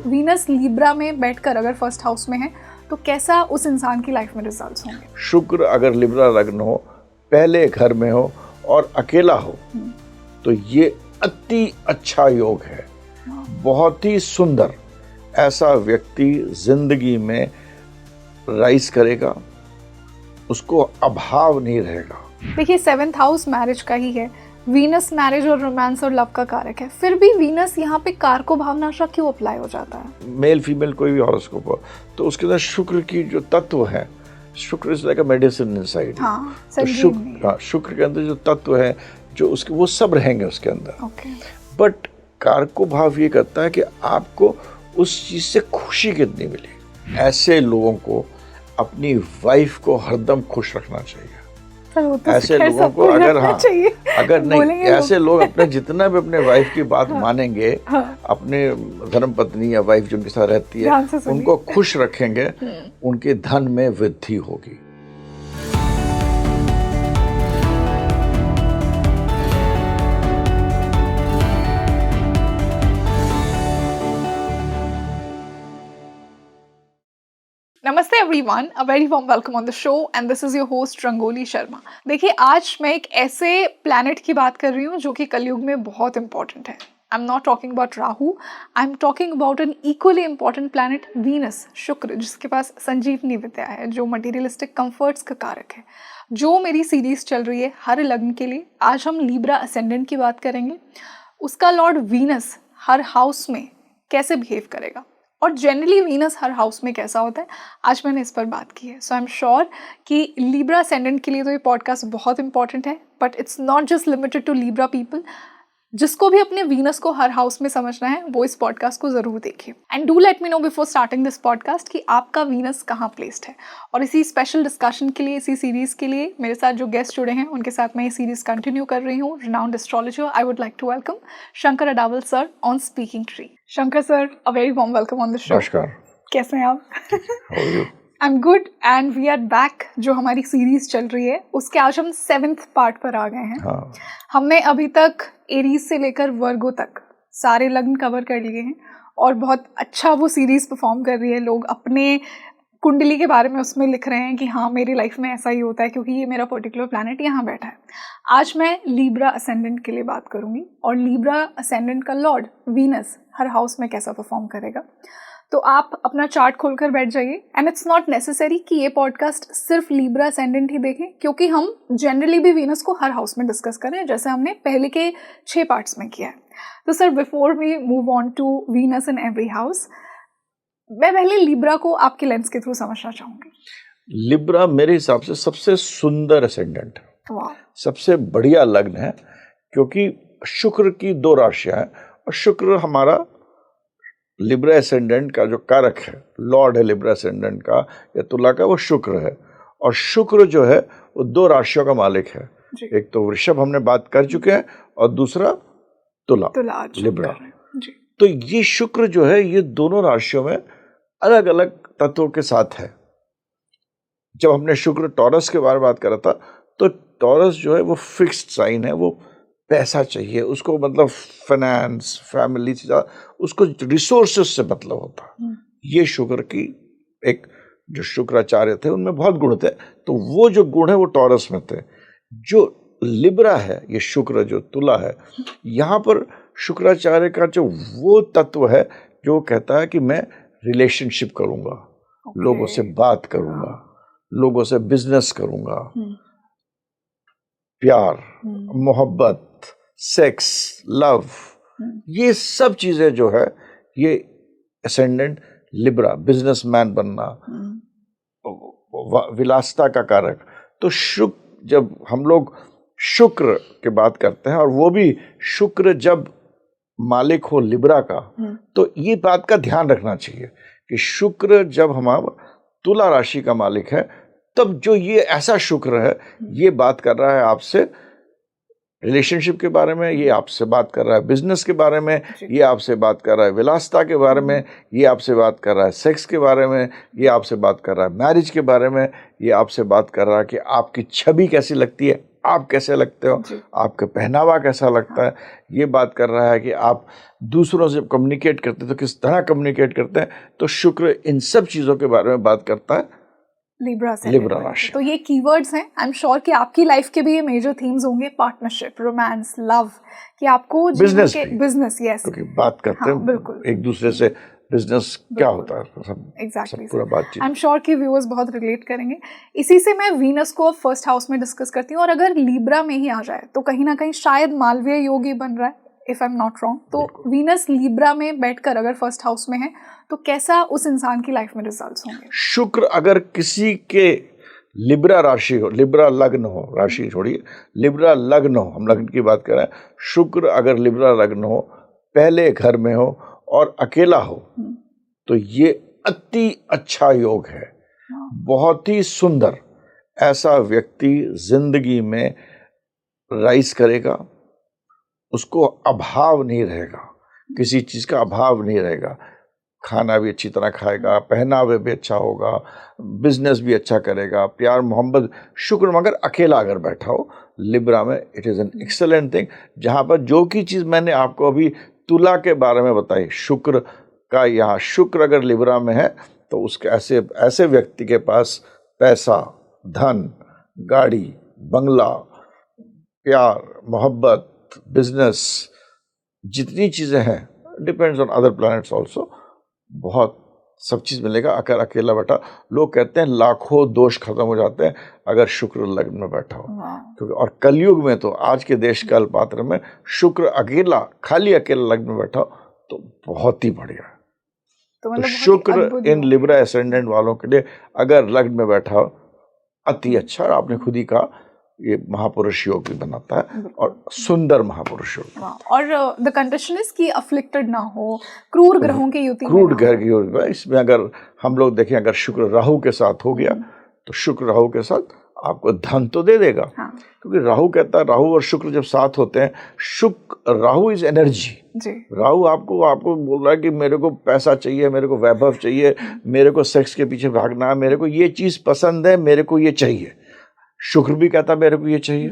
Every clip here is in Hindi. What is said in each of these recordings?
वीनस लिब्रा में बैठकर अगर फर्स्ट हाउस में है तो कैसा उस इंसान की लाइफ में रिजल्ट्स होंगे? शुक्र अगर लिब्रा लग्न हो, पहले घर में हो और अकेला हो तो ये अति अच्छा योग है, बहुत ही सुंदर। ऐसा व्यक्ति जिंदगी में राइज करेगा, उसको अभाव नहीं रहेगा। देखिए 7th हाउस मैरिज का ही है, वीनस मैरिज और रोमांस और लव का कारक है, फिर भी वीनस यहाँ पे कारको भावनाशा क्यों अप्लाई हो जाता है? मेल फीमेल कोई भी हॉरोस्कोप हो तो उसके अंदर शुक्र की जो तत्व है, शुक्र is like a medicine inside. तो शुक्र के अंदर जो तत्व है जो उसके वो सब रहेंगे उसके अंदर। बट कारको भाव ये करता है कि आपको उस चीज से खुशी कितनी मिली। ऐसे लोगों को अपनी वाइफ को हरदम खुश रखना चाहिए। ऐसे लोगों को अगर नहीं ऐसे लोग अपने जितना भी अपने वाइफ की बात मानेंगे, अपने धर्म पत्नी या वाइफ जो उनके साथ रहती है उनको खुश रखेंगे, उनके धन में वृद्धि होगी। नमस्ते everyone, a very warm welcome on the show and this is your host Rangoli Sharma. देखिए आज मैं एक ऐसे प्लैनेट की बात कर रही हूँ जो कि कलयुग में बहुत इंपॉर्टेंट है। आई am not talking about Rahu, I am talking about an equally important planet Venus, शुक्र, जिसके पास संजीवनी विद्या है, जो मटीरियलिस्टिक कंफर्ट्स का कारक है। जो मेरी सीरीज चल रही है हर लग्न के लिए, आज हम लिब्रा असेंडेंट की बात करेंगे। उसका लॉर्ड वीनस हर हाउस में कैसे बिहेव करेगा और जनरली वीनस हर हाउस में कैसा होता है, आज मैंने इस पर बात की है। सो आई एम श्योर कि लिब्रा असेंडेंट के लिए तो ये पॉडकास्ट बहुत इंपॉर्टेंट है, but it's not just limited to Libra people. जिसको भी अपने वीनस को हर हाउस में समझना है वो इस पॉडकास्ट को जरूर देखिए। And do let me know before starting this podcast कि आपका वीनस कहाँ प्लेस्ड है। और इसी स्पेशल डिस्कशन के लिए, इसी सीरीज के लिए मेरे साथ जो गेस्ट जुड़े हैं उनके साथ मैं ये सीरीज कंटिन्यू कर रही हूँ। Renowned astrologer, I would like to welcome Shankar Adawal sir on Speaking Tree. Shankar sir, a very warm welcome on the show. नमस्कार। कैसे हैं आप? I am good and we are back. जो हमारी सीरीज चल रही है उसके आज हम 7th पार्ट पर आ गए हैं। हमने अभी तक एरीज से लेकर वर्गो तक सारे लग्न कवर कर लिए हैं और बहुत अच्छा वो सीरीज परफॉर्म कर रही है। लोग अपने कुंडली के बारे में उसमें लिख रहे हैं कि हाँ मेरी लाइफ में ऐसा ही होता है क्योंकि ये मेरा पर्टिकुलर प्लैनेट यहाँ बैठा है। आज मैं लिब्रा असेंडेंट के लिए बात करूँगी और लिब्रा असेंडेंट का लॉर्ड वीनस हर हाउस में कैसा परफॉर्म करेगा। तो आप अपना चार्ट खोलकर बैठ जाइए। एंड इट्स नॉट नेसेसरी कि ये पॉडकास्ट सिर्फ लिब्रा असेंडेंट ही देखें, क्योंकि हम जनरली भी वीनस को हर हाउस में डिस्कस करें जैसे हमने पहले के 6 पार्ट्स में किया है। तो sir, before we move on to Venus in every house, मैं पहले लिब्रा को आपके लेंस के थ्रू समझना चाहूंगी। लिब्रा मेरे हिसाब से सबसे सुंदर असेंडेंट है, सबसे बढ़िया लग्न है, क्योंकि शुक्र की 2 राशियां हैं और शुक्र हमारा लिब्रा असेंडेंट का जो कारक है, लॉर्ड है लिब्रा असेंडेंट का या तुला का, वो शुक्र है। और शुक्र जो है वो 2 राशियों का मालिक है। एक तो वृषभ हमने बात कर चुके हैं और दूसरा तुला लिब्रा। तो ये शुक्र जो है ये दोनों राशियों में अलग अलग तत्वों के साथ है। जब हमने शुक्र टॉरस के बारे में बात करा था तो टॉरस जो है वो फिक्स्ड साइन है, वो पैसा चाहिए उसको, मतलब फाइनेंस, फैमिली से ज़्यादा उसको रिसोर्सेस से मतलब होता है। ये शुक्र की एक जो शुक्राचार्य थे उनमें बहुत गुण थे, तो वो जो गुण है वो टॉरस में थे। जो लिब्रा है, ये शुक्र जो तुला है, यहाँ पर शुक्राचार्य का जो वो तत्व है जो कहता है कि मैं रिलेशनशिप करूँगा, लोगों से बात करूँगा, लोगों से बिजनेस करूँगा, प्यार, मोहब्बत, सेक्स, लव, ये सब चीजें जो है ये असेंडेंट लिब्रा, बिजनेसमैन बनना, विलासिता का कारक। तो शुक्र, जब हम लोग शुक्र की बात करते हैं और वो भी शुक्र जब मालिक हो लिब्रा का, तो ये बात का ध्यान रखना चाहिए कि शुक्र जब हमारा तुला राशि का मालिक है तब जो ये ऐसा शुक्र है ये बात कर रहा है आपसे रिलेशनशिप के बारे में, ये आपसे बात कर रहा है बिजनेस के बारे में, ये आपसे बात कर रहा है विलासिता के बारे में, ये आपसे बात कर रहा है सेक्स के बारे में, ये आपसे बात कर रहा है मैरिज के बारे में, ये आपसे बात कर रहा है कि आपकी छवि कैसी लगती है आप कैसे लगते हो, आपका पहनावा कैसा लगता है, ये बात कर रहा है कि आप दूसरों से कम्युनिकेट करते हैं तो किस तरह कम्युनिकेट करते हैं। तो शुक्र इन सब चीज़ों के बारे में बात करता है लिब्रा राशि। तो ये कीवर्ड्स हैं, आई एम श्योर कि आपकी लाइफ के भी ये मेजर थीम्स होंगे, पार्टनरशिप, रोमांस, लव, कि आपको बिजनेस, यस, क्योंकि बात करते हैं बिल्कुल एक दूसरे से, बिजनेस क्या होता है, सब एग्जैक्टली पूरा बातचीत। आई एम श्योर कि व्यूअर्स बहुत रिलेट करेंगे। इसी से मैं वीनस को फर्स्ट हाउस में डिस्कस करती हूँ, और अगर लिब्रा में ही आ जाए तो कहीं ना कहीं शायद मालवीय योग ही बन रहा है, if I am not wrong. तो वीनस लिब्रा में बैठकर अगर फर्स्ट हाउस में है तो कैसा उस इंसान की लाइफ में रिजल्ट्स होंगे? शुक्र अगर किसी के लिब्रा राशि हो, लिब्रा लग्न हो, राशि छोड़िए, लिब्रा लग्न हो, हम लग्न की बात कर रहे हैं, शुक्र अगर लिब्रा लग्न हो, पहले घर में हो और अकेला हो, तो ये अति अच्छा योग है, बहुत ही सुंदर। ऐसा व्यक्ति जिंदगी में राइज करेगा, उसको अभाव नहीं रहेगा, किसी चीज का अभाव नहीं रहेगा, खाना भी अच्छी तरह खाएगा, पहनावे भी अच्छा होगा, बिजनेस भी अच्छा करेगा, प्यार मोहब्बत। शुक्र मगर अकेला अगर बैठा हो लिब्रा में, it is an excellent thing. जहाँ पर जो की चीज़ मैंने आपको अभी तुला के बारे में बताई, शुक्र का, यहाँ शुक्र अगर लिब्रा में है तो उसके ऐसे व्यक्ति के पास पैसा, धन, गाड़ी, बंगला, प्यार मोहब्बत, बिजनेस, जितनी चीज़ें हैं, depends on other planets also, बहुत सब चीज़ मिलेगा अगर अकेला बैठा। लोग कहते हैं लाखों दोष खत्म हो जाते हैं अगर शुक्र लग्न में बैठा हो, क्योंकि और कलयुग में तो आज के देश काल पात्र में शुक्र अकेला, खाली अकेला लग्न में बैठा हो तो बहुत ही बढ़िया। तो शुक्र इन लिब्रा एसेंडेंट वालों के लिए अगर लग्न में बैठा हो अति अच्छा। आपने खुद ही कहा ये महापुरुष योग भी बनाता है, और सुंदर महापुरुष योग। और द कंडीशन इज कि अफ्लिक्टेड ना हो, क्रूर ग्रहों की युति, क्रूर ग्रह की युति। इसमें अगर हम लोग देखें, अगर शुक्र राहु के साथ हो गया तो शुक्र राहु के साथ आपको धन तो दे देगा, क्योंकि राहु कहता है, राहु और शुक्र जब साथ होते हैं, शुक्र, राहु इज एनर्जी, राहु आपको बोल रहा है कि मेरे को पैसा चाहिए, मेरे को वैभव चाहिए, मेरे को सेक्स के पीछे भागना है, मेरे को ये चीज पसंद है, मेरे को ये चाहिए। शुक्र भी कहता है मेरे को ये चाहिए,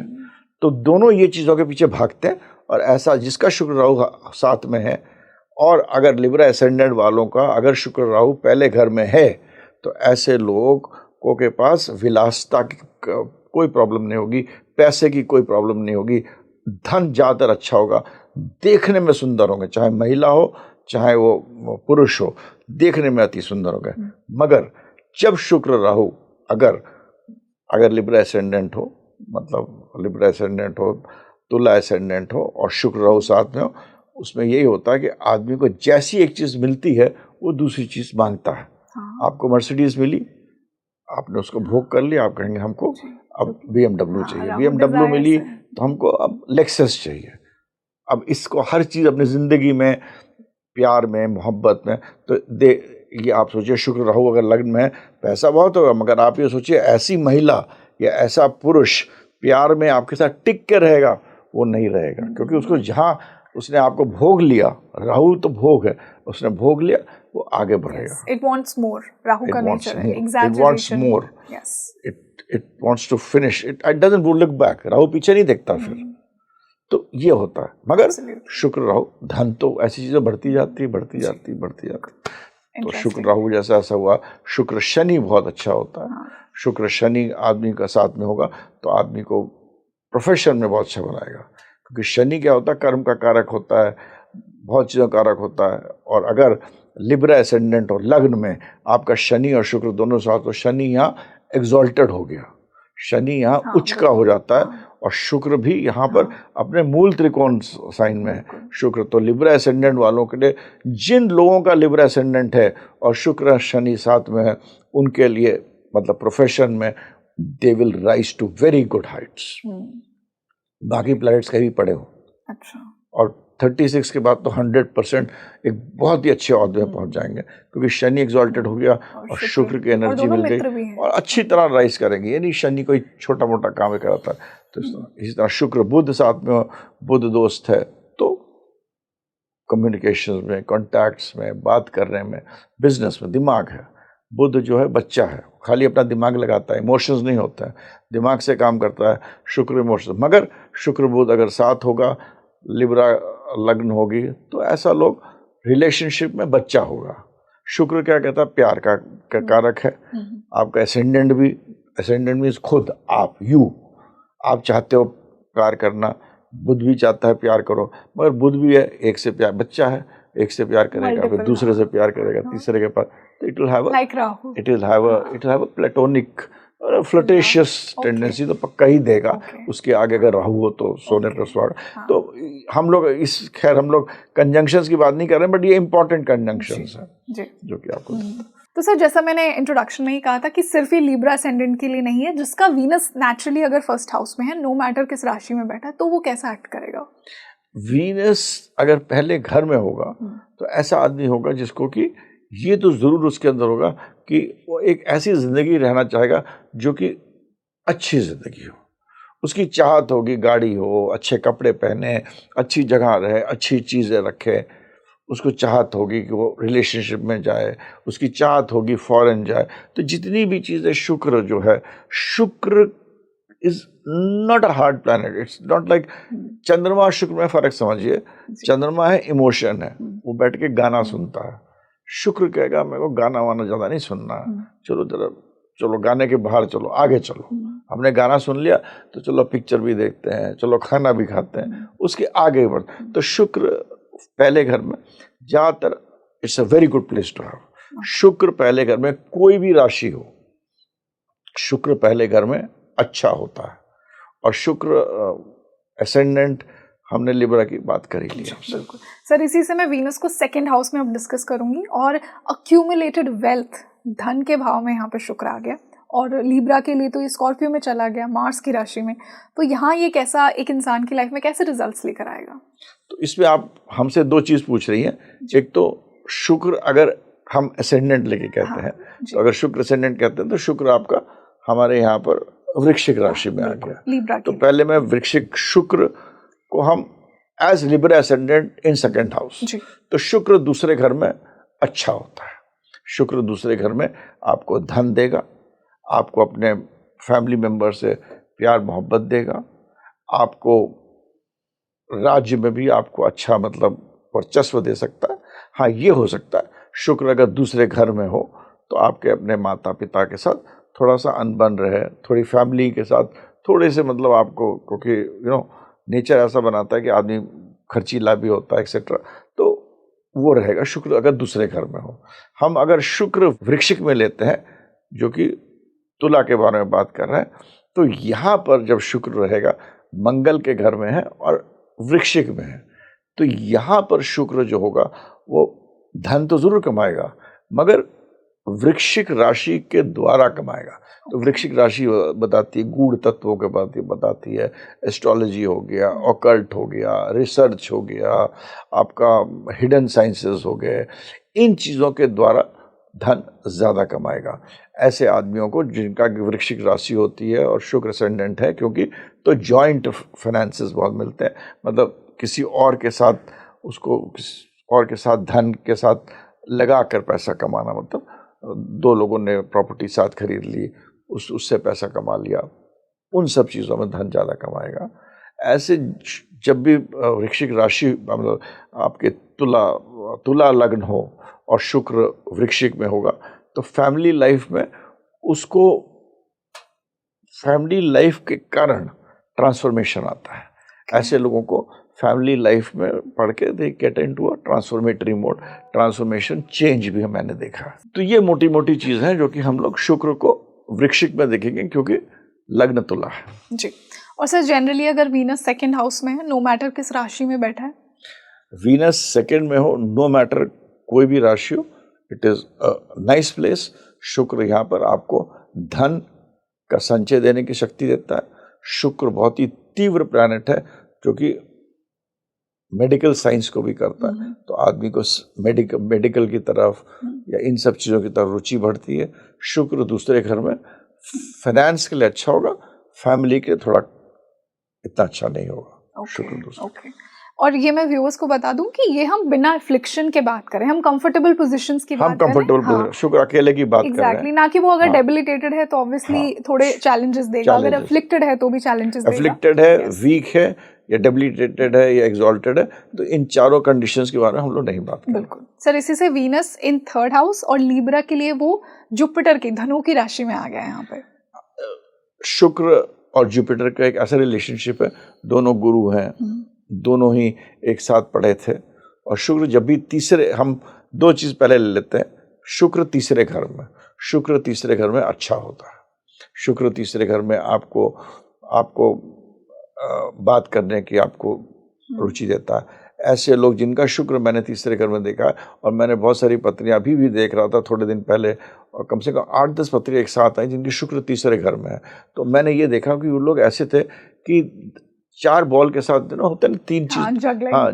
तो दोनों ये चीजों के पीछे भागते हैं। और ऐसा जिसका शुक्र राहु साथ में है, और अगर लिब्रा एसेंडेंट वालों का अगर शुक्र राहु पहले घर में है, तो ऐसे लोगों के पास विलासिता की कोई प्रॉब्लम नहीं होगी, पैसे की कोई प्रॉब्लम नहीं होगी, धन ज़्यादातर अच्छा होगा, देखने में सुंदर होंगे, चाहे महिला हो चाहे वो पुरुष हो, देखने में अति सुंदर होंगे। मगर जब शुक्र राहु अगर लिब्रा एसेंडेंट हो, मतलब लिब्रा एसेंडेंट हो, तुला एसेंडेंट हो और शुक्र राहु साथ में हो, उसमें यही होता है कि आदमी को जैसी एक चीज़ मिलती है वो दूसरी चीज़ मांगता है। आपको मर्सिडीज मिली, आपने उसको भोग कर लिया, आप कहेंगे हमको अब BMW चाहिए, BMW मिली तो हमको अब लेक्सस चाहिए। अब इसको हर चीज़ अपनी ज़िंदगी में, प्यार में, मोहब्बत में, तो ये आप सोचिए शुक्र राहु अगर लग्न में है, पैसा बहुत होगा, मगर आप ये सोचिए ऐसी महिला या ऐसा पुरुष प्यार में आपके साथ टिक के रहेगा, वो नहीं रहेगा, क्योंकि उसको जहाँ उसने आपको भोग लिया, राहु तो भोग है, उसने भोग लिया, वो आगे बढ़ेगा। It wants more, राहु का नेचर है, it wants more, it wants to finish, it doesn't look back, Rahu पीछे नहीं देखता फिर, तो ये होता है। मगर शुक्र राहु, धन तो ऐसी चीजें बढ़ती जाती। तो शुक्र राहु जैसा ऐसा हुआ, शुक्र शनि बहुत अच्छा होता है। शुक्र शनि आदमी का साथ में होगा तो आदमी को प्रोफेशन में बहुत अच्छा बनाएगा, क्योंकि शनि क्या होता है, कर्म का कारक होता है, बहुत चीज़ों का कारक होता है। और अगर लिब्रा एसेंडेंट और लग्न में आपका शनि और शुक्र दोनों साथ, तो शनि यहाँ एग्जॉल्टेड हो गया, शनि यहाँ उच्च का हो जाता है, और शुक्र भी यहाँ पर अपने मूल त्रिकोण साइन में है शुक्र। तो लिब्रा एसेंडेंट वालों के लिए, जिन लोगों का लिब्रा एसेंडेंट है और शुक्र शनि साथ में है, उनके लिए मतलब प्रोफेशन में they will rise to very good heights. बाकी प्लैनेट्स कहीं पड़े हो, अच्छा, और 36 के बाद तो 100% एक बहुत ही अच्छे औहदे में पहुंच जाएंगे, क्योंकि शनि एग्जॉल्टेड हो गया और शुक्र की एनर्जी मिल गई, और अच्छी तरह राइज करेंगे। ये नहीं शनि कोई छोटा मोटा काम कराता है। तो इसी तरह शुक्र बुध साथ में, बुध दोस्त है, तो कम्युनिकेशन में, कॉन्टैक्ट्स में, बात करने में, बिजनेस में दिमाग है, बुध जो है बच्चा है, खाली अपना दिमाग लगाता है, इमोशंस नहीं होता है, दिमाग से काम करता है। शुक्र इमोशंस, मगर शुक्र बुध अगर साथ होगा, लिब्रा लग्न होगी, तो ऐसा लोग रिलेशनशिप में बच्चा होगा। शुक्र क्या कहता है, प्यार का कारक है। आपका एसेंडेंट भी, एसेंडेंट मीन्स खुद आप, आप चाहते हो प्यार करना, बुध भी चाहता है प्यार करो, मगर बुध भी है, एक से प्यार, बच्चा है, एक से प्यार करेगा, फिर दूसरे से प्यार करेगा, तीसरे के पास, तो it will have a platonic flirtatious tendency, तो पक्का ही देगा। उसके आगे अगर राहु हो तो सोने पर सुहागा। तो हम लोग खैर हम लोग कंजंक्शंस की बात नहीं कर रहे हैं, बट ये इंपॉर्टेंट कंजंक्शंस हैं जो कि आपको। तो सर, जैसा मैंने इंट्रोडक्शन में ही कहा था कि सिर्फ ये लिब्रा असेंडेंट के लिए नहीं है, जिसका वीनस नेचुरली अगर फर्स्ट हाउस में है, नो मैटर किस राशि में बैठा है, तो वो कैसा एक्ट करेगा? वीनस अगर पहले घर में होगा तो ऐसा आदमी होगा जिसको कि ये तो जरूर उसके अंदर होगा कि वो एक ऐसी जिंदगी रहना चाहेगा जो कि अच्छी जिंदगी हो। उसकी चाहत होगी गाड़ी हो, अच्छे कपड़े पहने, अच्छी जगह रहे, अच्छी चीजें रखे। उसको चाहत होगी कि वो रिलेशनशिप में जाए, उसकी चाहत होगी फॉरेन जाए। तो जितनी भी चीजें, शुक्र जो है, शुक्र is not a hard planet, it's not like चंद्रमा शुक्र में फर्क समझिए। चंद्रमा है इमोशन है, वो बैठ के गाना सुनता है। शुक्र कहेगा मेरे को गाना वाना ज्यादा नहीं सुनना है, चलो जरा चलो गाने के बाहर चलो, आगे चलो, हमने गाना सुन लिया तो चलो पिक्चर भी देखते हैं, चलो खाना भी खाते हैं, उसके आगे बढ़। तो शुक्र पहले घर में ज्यादातर it's a very good place to have. Shukra पहले घर में कोई भी राशि हो, शुक्र पहले घर में अच्छा होता है। और शुक्र असेंडेंट, हमने लिब्रा की बात करी ली। बिल्कुल सर, इसी से मैं वीनस को सेकंड हाउस में अब डिस्कस करूंगी। और अक्यूमुलेटेड वेल्थ, धन के भाव में यहाँ पे शुक्र आ गया, और लिब्रा के लिए तो ये स्कॉर्पियो में चला गया, मार्स की राशि में। तो यहाँ ये कैसा एक इंसान की लाइफ में कैसे रिजल्ट्स लेकर आएगा? तो इसमें आप हमसे दो चीज पूछ रही हैं। एक तो शुक्र अगर हम असेंडेंट लेके कहते हैं, तो अगर शुक्र असेंडेंट कहते हैं तो शुक्र आपका हमारे यहाँ पर वृश्चिक राशि में आ गया। तो पहले मैं वृश्चिक शुक्र को हम as Libra ascendant in second house, तो शुक्र दूसरे घर में अच्छा होता है। शुक्र दूसरे घर में आपको धन देगा, आपको अपने फैमिली मेंबर से प्यार मोहब्बत देगा, आपको राज्य में भी आपको अच्छा मतलब वर्चस्व दे सकता है। हाँ, ये हो सकता है शुक्र अगर दूसरे घर में हो तो आपके अपने माता पिता के साथ थोड़ा सा अनबन रहे, थोड़ी फैमिली के साथ थोड़े से मतलब आपको, क्योंकि नेचर ऐसा बनाता है कि आदमी खर्चीला भी होता है एक्सेट्रा, तो वो रहेगा शुक्र अगर दूसरे घर में हो। हम अगर शुक्र वृश्चिक में लेते हैं, जो कि तुला के बारे में बात कर रहे हैं, तो यहाँ पर जब शुक्र रहेगा मंगल के घर में है और वृश्चिक में है, तो यहाँ पर शुक्र जो होगा वो धन तो जरूर कमाएगा, मगर वृश्चिक राशि के द्वारा कमाएगा। तो वृश्चिक राशि बताती है गूढ़ तत्वों के बात बताती है, एस्ट्रोलॉजी हो गया, ऑकल्ट हो गया, रिसर्च हो गया, आपका हिडन साइंसेस हो गए, इन चीज़ों के द्वारा धन ज़्यादा कमाएगा। ऐसे आदमियों को जिनका वृश्चिक राशि होती है और शुक्र असेंडेंट है, क्योंकि तो जॉइंट फाइनेंसेस बहुत मिलते हैं, मतलब किसी और के साथ उसको, किसी और के साथ धन के साथ लगा कर पैसा कमाना, मतलब दो लोगों ने प्रॉपर्टी साथ खरीद ली, उससे पैसा कमा लिया, उन सब चीज़ों में धन ज़्यादा कमाएगा। ऐसे जब भी वृश्चिक राशि मतलब आपके तुला लग्न हो और शुक्र वृश्चिक में होगा, तो फैमिली लाइफ में उसको, फैमिली लाइफ के कारण ट्रांसफॉर्मेशन आता है। ऐसे लोगों को फैमिली लाइफ में पढ़ के they get into a transformatory mode, transformation change भी मैंने देखा। तो ये मोटी मोटी चीज़ है जो कि हम लोग शुक्र को वृश्चिक में देखेंगे, क्योंकि लग्न तुला है जी। और सर जनरली अगर वीनस सेकंड हाउस में है, नो मैटर किस राशि में बैठा है, वीनस सेकंड में हो, नो मैटर कोई भी राशि हो, it is a nice place. शुक्र यहाँ पर आपको धन का संचय देने की शक्ति देता है। शुक्र बहुत ही तीव्र प्लैनेट है, जो कि मेडिकल साइंस को भी करता है, तो आदमी को मेडिकल की तरफ या इन सब चीज़ों की तरफ रुचि बढ़ती है। शुक्र दूसरे घर में फाइनेंस के लिए अच्छा होगा, फैमिली के थोड़ा इतना अच्छा नहीं होगा। शुक्र दूसरे। और ये मैं व्यूअर्स को बता दूं कि ये हम बिना अफ्लिक्शन के बात करें, हम कंफर्टेबल पोजीशंस की बात करें, कंफर्टेबल शुक्र अकेले की बात कर रहे हैं, ना कि वो अगर डेबिलिटेटेड है तो ऑब्वियसली थोड़े चैलेंजेस देगा, अगर अफ्लिक्टेड है तो भी चैलेंजेस देगा। अफ्लिक्टेड है, वीक है, या डेबिलिटेटेड है, या एक्सॉल्टेड है, तो इन चारों कंडीशंस के बारे में हम लोग नहीं बात करें। बिल्कुल सर, इसी से वीनस इन थर्ड हाउस और लीब्रा के लिए वो जुपिटर की, धनु की राशि में आ गया है यहाँ पे। शुक्र और जुपिटर का एक ऐसा रिलेशनशिप है, दोनों गुरु हैं, दोनों ही एक साथ पढ़े थे, और शुक्र जब भी तीसरे, हम दो चीज पहले ले लेते हैं, शुक्र तीसरे घर में, शुक्र तीसरे घर में अच्छा होता है। शुक्र तीसरे घर में आपको बात करने की आपको रुचि देता है। ऐसे लोग जिनका शुक्र मैंने तीसरे घर में देखा है, और मैंने बहुत सारी पत्रियां अभी भी देख रहा था थोड़े दिन पहले, और कम से कम 8-10 पत्रियां एक साथ आई जिनकी शुक्र तीसरे घर में है। तो मैंने ये देखा कि वो लोग ऐसे थे कि 4 बॉल के साथ होते हैं ना, 3 चीज,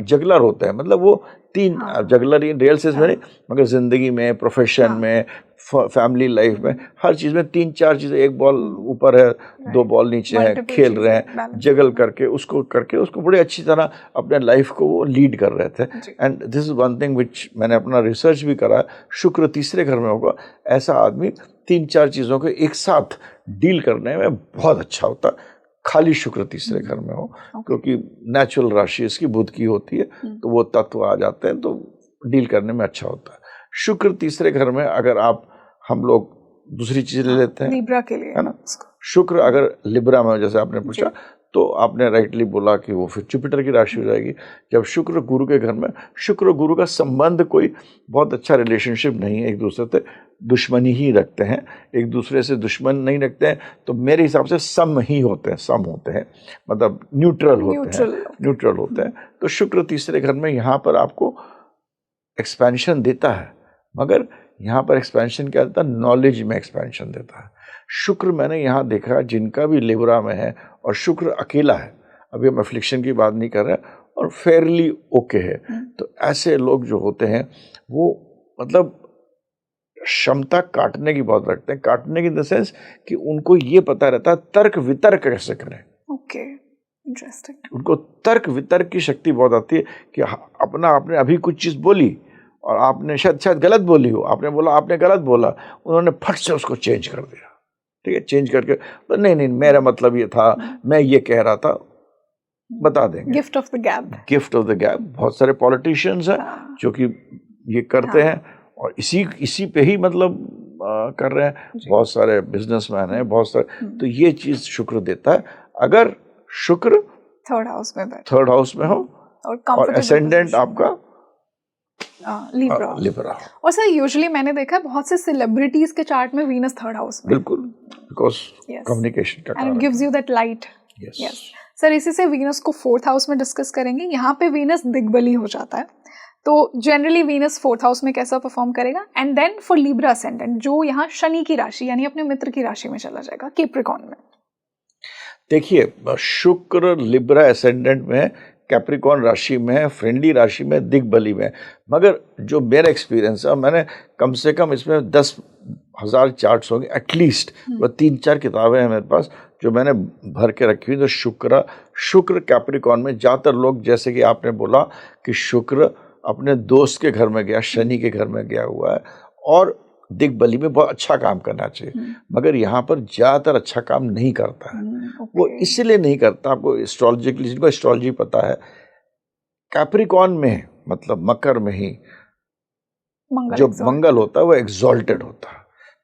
जगलर होते हैं, मतलब वो 3 जगलर ही रियल सेंस में नहीं, मगर जिंदगी में, प्रोफेशन में, फैमिली लाइफ में, हर चीज में 3-4 चीजें, एक बॉल ऊपर है, 2 बॉल नीचे है, खेल रहे हैं, जगल करके उसको बड़े अच्छी तरह अपने लाइफ को वो लीड कर रहे थे। And this is one thing which मैंने अपना रिसर्च भी करा, शुक्र तीसरे घर में होगा, ऐसा आदमी 3-4 चीजों को एक साथ डील करने में बहुत अच्छा होता है, खाली शुक्र तीसरे घर में हो, क्योंकि नेचुरल राशि इसकी बुध की होती है, तो वो तत्व आ जाते हैं, तो डील करने में अच्छा होता है। शुक्र तीसरे घर में अगर हम लोग दूसरी चीज ले लेते हैं, लिब्रा के लिए, है ना, शुक्र अगर लिब्रा में, जैसे आपने पूछा, तो आपने राइटली बोला कि वो फिर जुपिटर की राशि हो जाएगी। जब शुक्र गुरु के घर में, शुक्र गुरु का संबंध कोई बहुत अच्छा रिलेशनशिप नहीं है, एक दूसरे से दुश्मनी ही रखते हैं, एक दूसरे से दुश्मन नहीं रखते हैं, तो मेरे हिसाब से सम ही होते हैं, सम होते हैं, मतलब न्यूट्रल होते हैं। तो शुक्र तीसरे घर में यहाँ पर आपको एक्सपेंशन देता है, मगर यहाँ पर एक्सपेंशन क्या देता है, नॉलेज में एक्सपेंशन देता है। शुक्र मैंने यहाँ देखा जिनका भी लिब्रा में है, और शुक्र अकेला है, अभी हम एफ्लिक्शन की बात नहीं कर रहे, और फेयरली ओके है, तो ऐसे लोग जो होते हैं वो मतलब क्षमता काटने की बहुत रखते हैं, काटने की इन द सेंस कि उनको ये पता रहता है तर्क वितर्क कैसे करें। Okay, interesting. उनको तर्क वितर्क की शक्ति बहुत आती है कि आपने अभी कुछ चीज बोली और आपने शायद गलत बोली हो, आपने बोला आपने गलत बोला, उन्होंने फट से उसको चेंज कर दिया, ठीक है, चेंज करके तो नहीं मेरा मतलब ये था, मैं ये कह रहा था, बता देंगे। Gift of the gap, gift of the gap. बहुत सारे पॉलिटिशियंस हैं जो कि ये करते हैं, और इसी पे ही मतलब कर रहे हैं, बहुत सारे बिजनेसमैन हैं, बहुत सारे, तो ये चीज शुक्र देता है। अगर शुक्र थर्ड हाउस में हो और एसेंडेंट आपका लिब्रा। और सर यूजुअली मैंने देखा है बहुत से सेलिब्रिटीज के चार्ट में वीनस थर्ड हाउस में, बिल्कुल, बिकॉज़ कम्युनिकेशन का and it gives you that light. Yes sir, इसी से वीनस को 4th हाउस में डिस्कस करेंगे। यहाँ पे वीनस दिग्बली हो जाता है, तो जनरली वीनस 4th हाउस में कैसा परफॉर्म करेगा। And then for Libra ascendant, जो यहाँ शनि की राशि यानी अपने मित्र की राशि में चला जाएगा, कैप्रिकॉर्न में। देखिए, शुक्र लिब्रा असेंडेंट में, कैप्रिकॉर्न राशि में, फ्रेंडली राशि में, दिग्बली में, मगर जो मेरा एक्सपीरियंस है, मैंने कम से कम इसमें 10,000 चार्ट्स होंगे एटलीस्ट, वो 3-4 किताबें हैं मेरे पास जो मैंने भर के रखी हुई। तो शुक्र कैप्रिकॉर्न में ज़्यादातर लोग, जैसे कि आपने बोला कि शुक्र अपने दोस्त के घर में गया, शनि के घर में गया हुआ है, और दिग्बली में बहुत अच्छा काम करना चाहिए, मगर यहाँ पर ज़्यादातर अच्छा काम नहीं करता है। वो इसलिए नहीं करता, आपको एस्ट्रोलॉजिकली, जिनको एस्ट्रोलॉजी पता है, कैप्रिकॉर्न में मतलब मकर में ही जो मंगल होता है वो एग्जॉल्टेड होता है,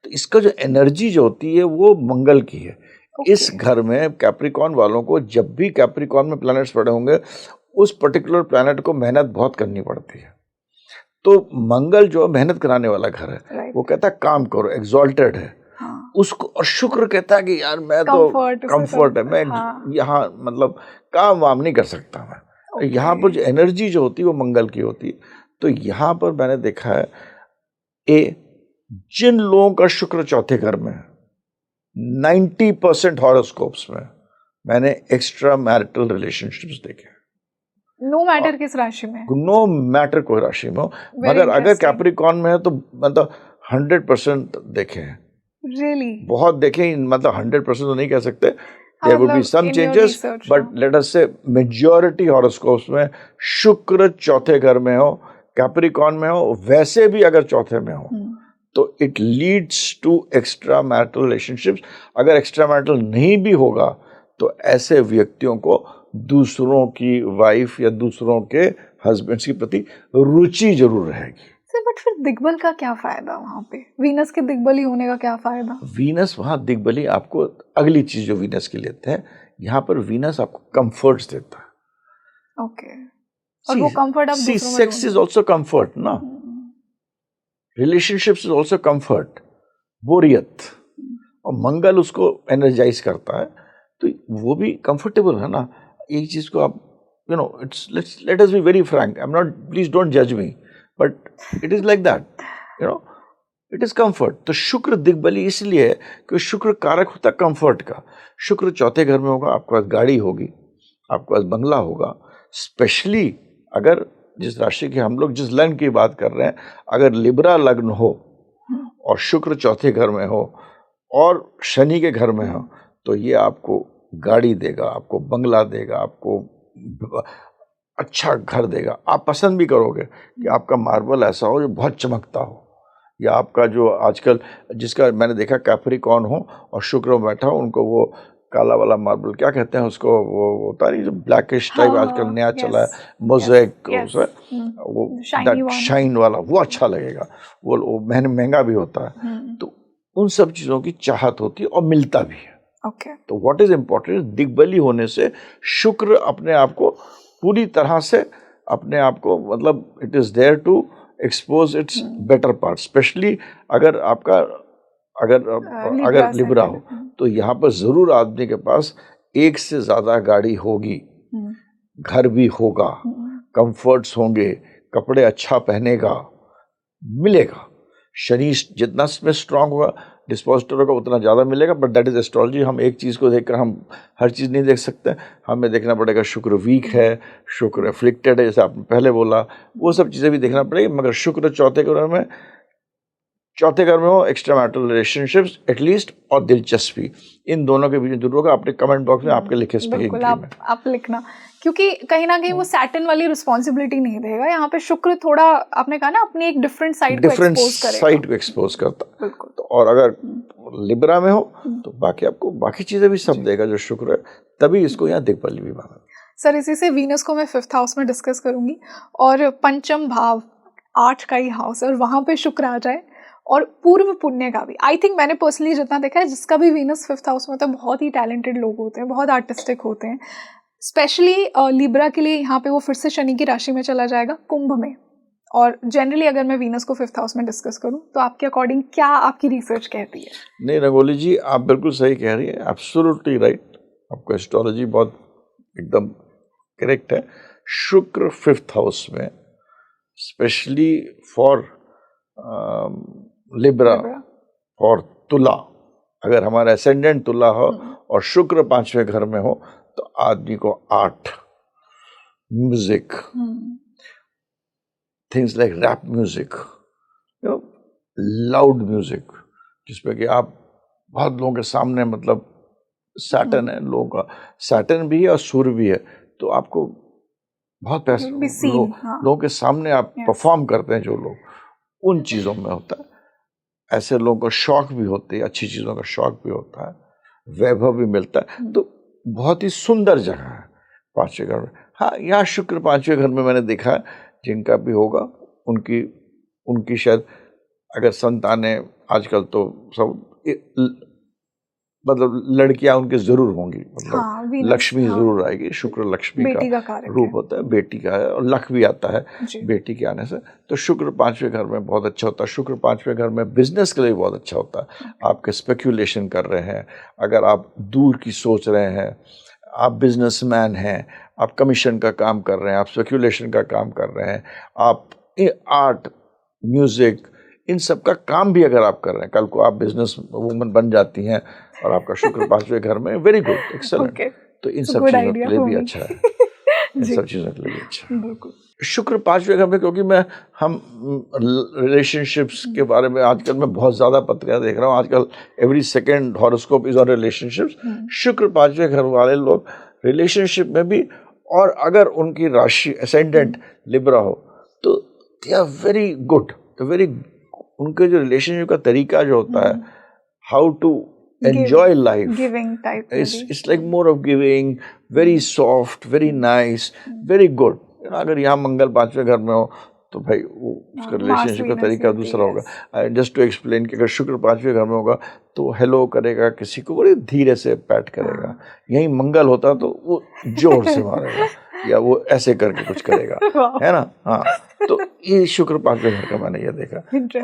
तो इसका जो एनर्जी जो होती है वो मंगल की है। इस घर में कैप्रिकॉर्न वालों को जब भी कैप्रिकॉर्न में प्लैनेट्स पड़े होंगे, उस पर्टिकुलर प्लैनेट को मेहनत बहुत करनी पड़ती है। तो मंगल जो मेहनत कराने वाला घर है, वो कहता है काम करो, एग्जॉल्टेड है। उसको, और शुक्र कहता है कि यार मैं तो कंफर्ट है, मैं यहाँ मतलब काम वाम नहीं कर सकता मैं। यहाँ पर जो एनर्जी जो होती है वो मंगल की होती है। तो यहाँ पर मैंने देखा है, जिन लोगों का शुक्र चौथे घर में है, 90% हॉरोस्कोप्स में मैंने एक्स्ट्रा मैरिटल रिलेशनशिप्स देखे, नो मैटर किस राशि में, नो मैटर कोई राशि में हो, मगर अगर कैप्रिकॉर्न में है तो मतलब 100% देखे हैं। Really? बहुत देखे, मतलब 100% तो नहीं कह सकते, there would be some changes, but let us say majority horoscopes में शुक्र चौथे घर में हो, कैप्रिकॉर्न में हो, वैसे भी अगर चौथे में हो तो it leads to extra marital relationships. अगर एक्स्ट्रा मैरिटल नहीं भी होगा तो ऐसे व्यक्तियों को दूसरों की वाइफ या दूसरों के हस्बैंड्स के प्रति रुचि जरूर रहेगी। बट फिर दिग्बल का क्या फायदा वहाँ पे? वीनस के दिग्बली होने का क्या फायदा? वीनस वहाँ दिग्बली आपको अगली चीज जो वीनस की लेते हैं, यहाँ पर वीनस आपको कंफर्ट्स देता है। ओके, और वो कंफर्ट आप दूसरों में सेक्स इज आल्सो कंफर्ट ना, रिलेशनशिप्स इज आल्सो कंफर्ट, बोरियत, और मंगल उसको एनर्जाइज करता है, तो वो भी कंफर्टेबल है ना। एक चीज को आप it's let us be very frank, I am not, please don't जज me, but it is like that, it is comfort. तो शुक्र दिग्बली इसलिए है कि शुक्र कारक होता है कंफर्ट का। शुक्र चौथे घर में होगा, आपके पास गाड़ी होगी, आपके पास बंगला होगा। स्पेशली अगर जिस राशि के हम लोग जिस लग्न की बात कर रहे हैं, अगर लिब्रा लग्न हो और शुक्र चौथे घर में हो और शनि के घर में हो, तो ये आपको गाड़ी देगा, आपको बंगला देगा, आपको अच्छा घर देगा। आप पसंद भी करोगे कि आपका मार्बल ऐसा हो जो बहुत चमकता हो, या आपका जो आजकल जिसका मैंने देखा कैप्रिकॉर्न हो और शुक्र बैठा हो, उनको वो काला वाला मार्बल क्या कहते हैं उसको, वो होता है जो ब्लैकिश टाइप आजकल नया चला है, मोज़ेक, वो शाइन वाला, वो अच्छा लगेगा, वो महंगा भी होता है। तो उन सब चीज़ों की चाहत होती है और मिलता भी है। तो व्हाट इज इम्पोर्टेंट, दिग्बली होने से शुक्र अपने आप को पूरी तरह से अपने आप को, मतलब it is there to expose its better part. Specially अगर आपका अगर लिब्रा हो, तो यहाँ पर जरूर आदमी के पास एक से ज्यादा गाड़ी होगी, घर भी होगा, कंफर्ट्स होंगे, कपड़े अच्छा पहनेगा, मिलेगा। शनि जितना में स्ट्रांग होगा, डिस्पोजिटर होगा, उतना ज़्यादा मिलेगा। But that is astrology. हम एक चीज़ को देखकर हम हर चीज़ नहीं देख सकते, हमें देखना पड़ेगा शुक्र वीक है, शुक्र एफ्लिक्टेड है, जैसे आपने पहले बोला, वो सब चीज़ें भी देखना पड़ेगी। मगर शुक्र चौथे घर में हो, एक्स्ट्रा मैरिटल रिलेशनशिप्स एटलीस्ट, और दिलचस्पी, इन दोनों के बीच जरूर होगा। अपने कमेंट बॉक्स में आपके लिखे बिल्कुल आप लिखना, क्योंकि कहीं ना कहीं वो सैटर्न वाली रिस्पॉन्सिबिलिटी नहीं देगा। यहाँ पे शुक्र थोड़ा, आपने कहा ना, अपनी एक डिफरेंट साइड को एक्सपोज करता है। तो और अगर लिब्रा में हो तो बाकी आपको बाकी चीजें भी सब देगा जो शुक्र है, तभी इसको यहाँ दिग्बली भी माना। सर, इसी से वीनस को मैं 5th हाउस में डिस्कस करूंगी, और पंचम भाव 8 का ही हाउस है, और वहां पे शुक्र आ जाए, और पूर्व पुण्य का भी। आई थिंक मैंने पर्सनली जितना देखा है, जिसका भी वीनस 5th हाउस में होता है, बहुत ही टैलेंटेड लोग होते हैं, बहुत आर्टिस्टिक होते हैं। स्पेशली लिब्रा के लिए यहाँ पे वो फिर से शनि की राशि में चला जाएगा, कुंभ में। और जनरली अगर मैं वीनस को 5th हाउस में डिस्कस करूँ, तो आपके अकॉर्डिंग क्या आपकी रिसर्च कहती है? नहीं रंगोली जी, आप बिल्कुल सही कह रही है, एब्सोल्युटली राइट। आपको एस्ट्रोलॉजी बहुत एकदम करेक्ट है। शुक्र 5th हाउस में स्पेशली फॉर लिब्रा और तुला, अगर हमारा एसेंडेंट तुला हो और शुक्र 5वें घर में हो, तो आदमी को 8 music, things like rap music, loud music, जिसमें कि आप बहुत लोगों के सामने, मतलब सैटर्न है लोगों का, सैटर्न भी है और सूर्य भी है, तो आपको बहुत पैसे लोगों के सामने आप परफॉर्म करते हैं, जो लोग उन चीज़ों में होता है। ऐसे लोगों को शौक भी होते हैं, अच्छी चीज़ों का शौक भी होता है, वैभव भी मिलता है, तो बहुत ही सुंदर जगह है 5वें घर में। हाँ, यहाँ शुक्र 5वें घर में मैंने देखा है, जिनका भी होगा उनकी शायद अगर संतानें, आजकल तो सब मतलब लड़कियां उनके जरूर होंगी, मतलब लक्ष्मी जरूर आएगी। शुक्र लक्ष्मी का रूप होता है, बेटी का है, और लक भी आता है बेटी के आने से। तो शुक्र 5वें घर में बहुत अच्छा होता है। शुक्र 5वें घर में बिजनेस के लिए बहुत अच्छा होता है। आपके स्पेक्यूलेशन कर रहे हैं, अगर आप दूर की सोच रहे हैं, आप बिजनेसमैन हैं, आप कमीशन का काम कर रहे हैं, आप स्पेक्यूलेशन का काम कर रहे हैं, आप आर्ट, म्यूजिक, इन सब का काम भी अगर आप कर रहे हैं, कल को आप बिजनेस वूमन बन जाती हैं और आपका शुक्र 5वें घर में, वेरी गुड, एक्सेलेंट। तो इन सब चीजों के लिए भी अच्छा है। इन सब चीजों के लिए अच्छा। बिल्कुल। शुक्र 5वें घर में, क्योंकि हम रिलेशनशिप्स के बारे में आजकल मैं बहुत ज्यादा पत्रिका देख रहा हूँ, आजकल every second horoscope is on relationships. शुक्र 5वें घर वाले लोग रिलेशनशिप में भी, और अगर उनकी राशि असेंडेंट लिब्रा हो तो they are very good, very, उनके जो रिलेशनशिप का तरीका जो होता है, how to enjoy life, giving type it's like more of giving, very soft, very nice, very good। अगर यहाँ मंगल 5वें घर में हो तो भाई वो उसका रिलेशनशिप का तरीका दूसरा होगा। जस्ट टू एक्सप्लेन कि अगर शुक्र 5वें घर में होगा तो हेलो करेगा, किसी को बड़े धीरे से पैट करेगा। यही मंगल होता तो वो जोर से मारेगा या वो ऐसे करके कुछ करेगा, है ना। हाँ, तो ये शुक्र 5वें घर का मैंने ये देखा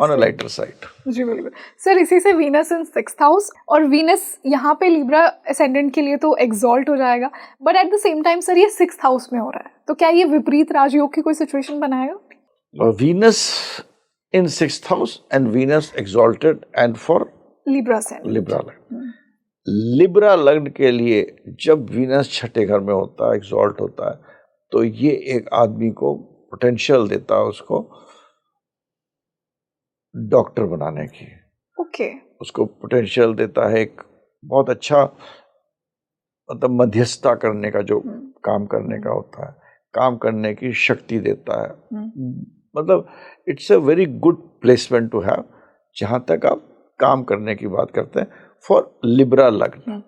ऑन अ लाइटर साइड। जी बिल्कुल सर। इसी से वीनस इन 6th हाउस, और वीनस यहाँ पे लिब्रा असेंडेंट के लिए तो एग्जॉल्ट हो जाएगा, but at the same time sir ये 6th हाउस में हो रहा है, तो क्या ये विपरीत राजयोग की कोई सिचुएशन बनाएगा? Venus in 6th house and Venus exalted and for Libra लग्न। लिब्रा लग्न के लिए जब वीनस छठे घर में होता है, एग्जॉल्ट होता है, तो ये एक आदमी को पोटेंशियल देता है उसको डॉक्टर बनाने की। ओके। उसको पोटेंशियल देता है, एक बहुत अच्छा मतलब मध्यस्थता करने का जो काम करने का होता है, काम करने की शक्ति देता है। मतलब it's a very good placement to have जहां तक आप काम करने की बात करते हैं फॉर लिब्रा लग्न।